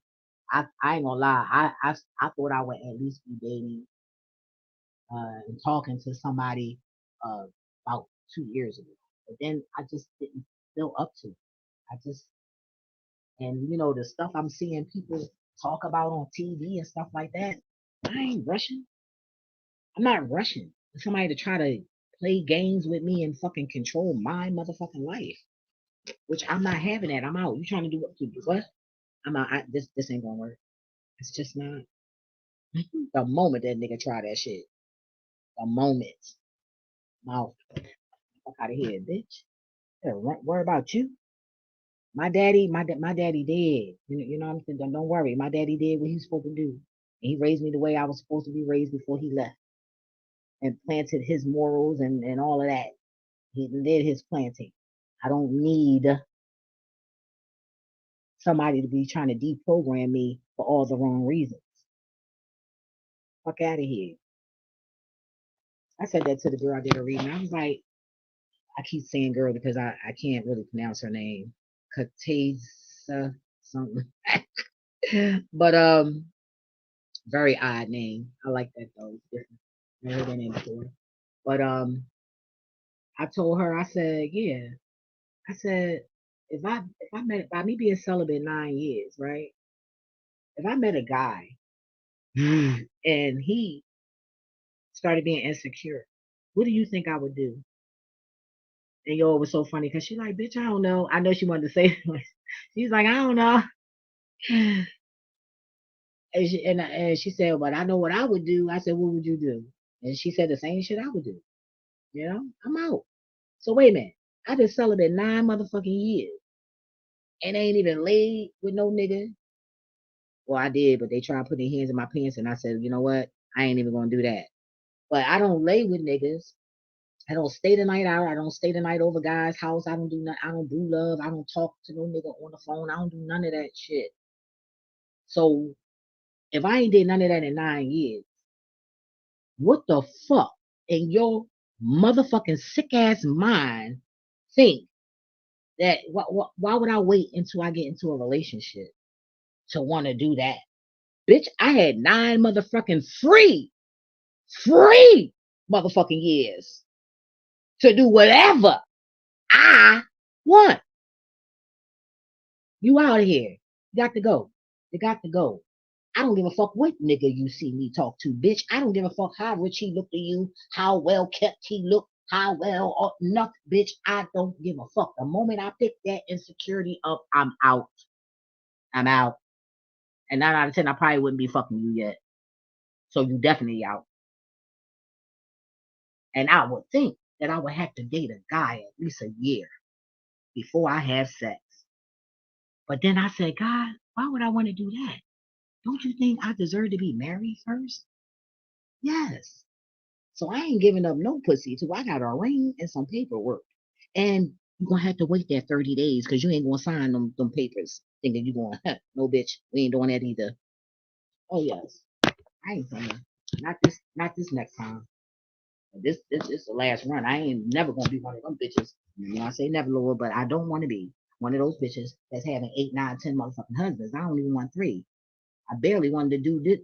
I ain't gonna lie. I thought I would at least be dating and talking to somebody about 2 years ago, but then I just didn't feel up to it. I just and you know the stuff I'm seeing people talk about on TV and stuff like that. I ain't rushing. I'm not rushing for somebody to try to play games with me and fucking control my motherfucking life, which I'm not having that. I'm out. You trying to do what? To do what? I'm out. This ain't gonna work. It's just not. The moment that nigga try that shit, the moment, mouth, fuck out of here, bitch. Worry about you. My daddy did. You know what I'm saying? Don't worry. My daddy did what he was supposed to do. And he raised me the way I was supposed to be raised before he left and planted his morals and all of that. He did his planting. I don't need somebody to be trying to deprogram me for all the wrong reasons. Fuck out of here. I said that to the girl I did a reading. I was like, I keep saying girl because I can't really pronounce her name. Katesa something. But very odd name. I like that though. It's different. Never heard that name before. But I told her, I said, yeah. I said, if I met by me being celibate 9 years, right? If I met a guy and he started being insecure, what do you think I would do? And yo, it was so funny because she like, bitch, I don't know. I know she wanted to say she's like, I don't know. And she said, but I know what I would do. I said, what would you do? And she said the same shit I would do. You know, I'm out. So wait a minute. I been celibate 9 motherfucking years and ain't even laid with no nigga. Well, I did, but they tried to put their hands in my pants, and I said, you know what? I ain't even gonna do that. But I don't lay with niggas. I don't stay the night out. I don't stay the night over guys' house. I don't do nothing. I don't do love. I don't talk to no nigga on the phone. I don't do none of that shit. So if I ain't did none of that in 9 years, what the fuck in your motherfucking sick ass mind think that why would I wait until I get into a relationship to want to do that? Bitch, I had 9 motherfucking free motherfucking years to do whatever I want. You out of here. You got to go. You got to go. I don't give a fuck what nigga you see me talk to, bitch. I don't give a fuck how rich he look to you, how well kept he look, how well or nothing, bitch. I don't give a fuck. The moment I pick that insecurity up, I'm out. I'm out. And 9 out of 10, I probably wouldn't be fucking you yet. So you definitely out. And I would think that I would have to date a guy at least a year before I have sex. But then I said, God, Why would I want to do that? Don't you think I deserve to be married first? Yes. So I ain't giving up no pussy till I got a ring and some paperwork. And you're gonna have to wait that 30 days because you ain't gonna sign them papers thinking you going, no bitch, we ain't doing that either. Oh yes. I ain't saying not this next time. This is the last run. I ain't never gonna be one of them bitches. You know, I say never, Lord, but I don't want to be one of those bitches that's having 8, 9, 10 motherfucking husbands. I don't even want 3. I barely wanted to do this,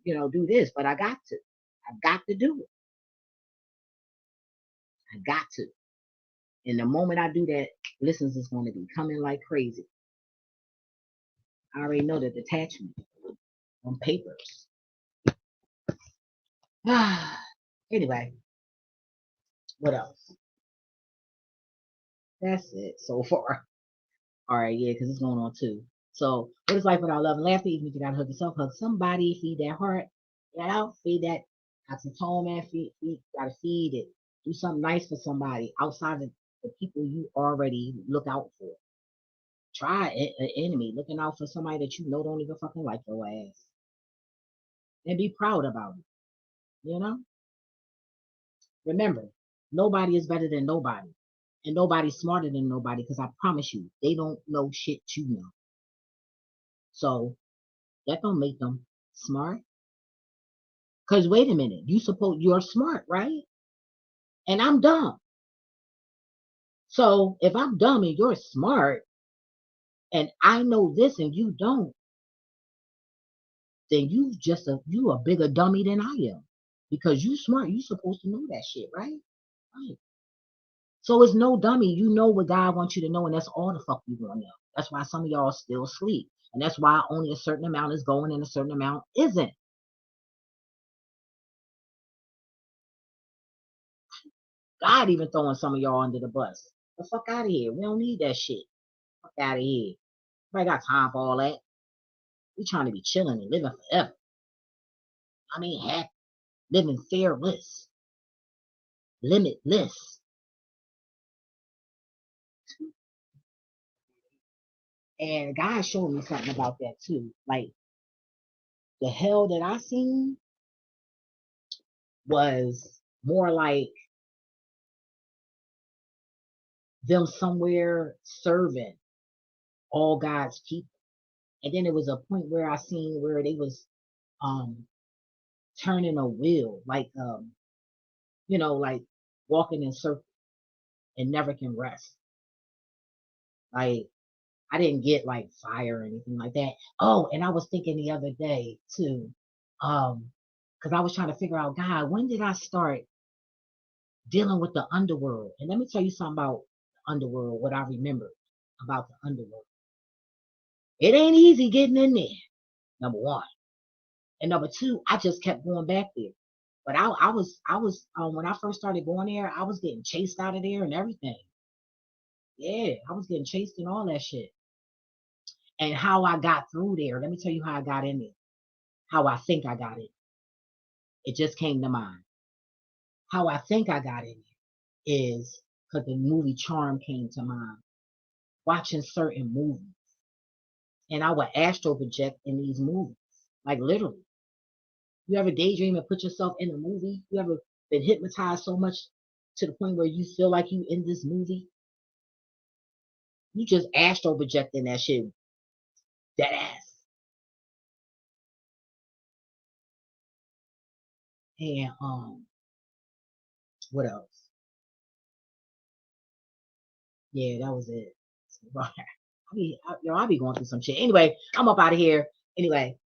do this, but I got to. I got to do it. I got to. And the moment I do that, listens is going to be coming like crazy. I already know the detachment on papers. Anyway, what else? That's it so far. All right, yeah, because it's going on too. So, what is life without love and laughter? Even if you gotta hug yourself, hug somebody, feed that heart, feed that oxytocin, man. Gotta feed it. Do something nice for somebody outside of the people you already look out for. Try an enemy, looking out for somebody that you know don't even fucking like your ass, and be proud about it. You know. Remember, nobody is better than nobody, and nobody's smarter than nobody. Because I promise you, they don't know shit you know. So that don't make them smart. Because wait a minute, you're smart, right? And I'm dumb. So if I'm dumb and you're smart, and I know this and you don't, then you a bigger dummy than I am. Because you smart, you supposed to know that shit, right? Right. So it's no dummy. You know what God wants you to know, and that's all the fuck you gonna know. That's why some of y'all still sleep. And that's why only a certain amount is going and a certain amount isn't. God even throwing some of y'all under the bus. The fuck out of here. We don't need that shit. Fuck out of here. I got time for all that. We trying to be chilling and living forever. I mean, happy, living fearless, limitless. And God showed me something about that too. Like the hell that I seen was more like them somewhere serving all God's people. And then there was a point where I seen where they was um turning a wheel, like walking in circles and never can rest. Like I didn't get like fire or anything like that. Oh, and I was thinking the other day too, because I was trying to figure out, God, when did I start dealing with the underworld? And let me tell you something about the underworld, what I remember about the underworld. It ain't easy getting in there, number one. And number two, I just kept going back there. But I was when I first started going there, I was getting chased out of there and everything. Yeah, I was getting chased and all that shit. And how I got through there, let me tell you how I got in there. How I think I got in. It just came to mind. How I think I got in there is because the movie Charm came to mind. Watching certain movies. And I would astral project in these movies. Like literally. You ever daydream and put yourself in a movie? You ever been hypnotized so much to the point where you feel like you in this movie? You just astral projecting that shit. That ass. And what else? Yeah, that was it. I be going through some shit. Anyway, I'm up out of here. Anyway,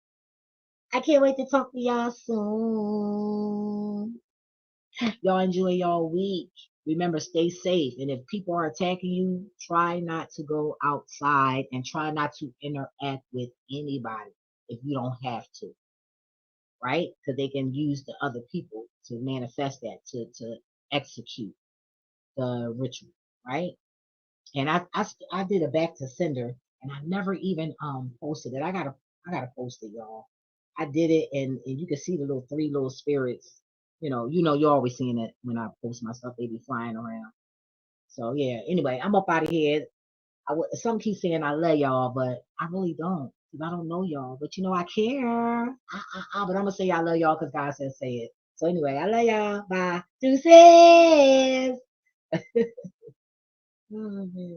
I can't wait to talk to y'all soon. Y'all enjoy y'all week. Remember, stay safe. And if people are attacking you, try not to go outside and try not to interact with anybody if you don't have to, right? Because they can use the other people to manifest that, to execute the ritual, right? And I did a back to sender, and I never even posted it. I gotta post it, y'all. I did it, and you can see the little 3 little spirits. You're always seeing it when I post my stuff. They be flying around. So yeah. Anyway, I'm up out of here. Some keep saying I love y'all, but I really don't. 'cause I don't know y'all, but I care. But I'm gonna say I love y'all because God says say it. So anyway, I love y'all. Bye. Deuces. Oh, man.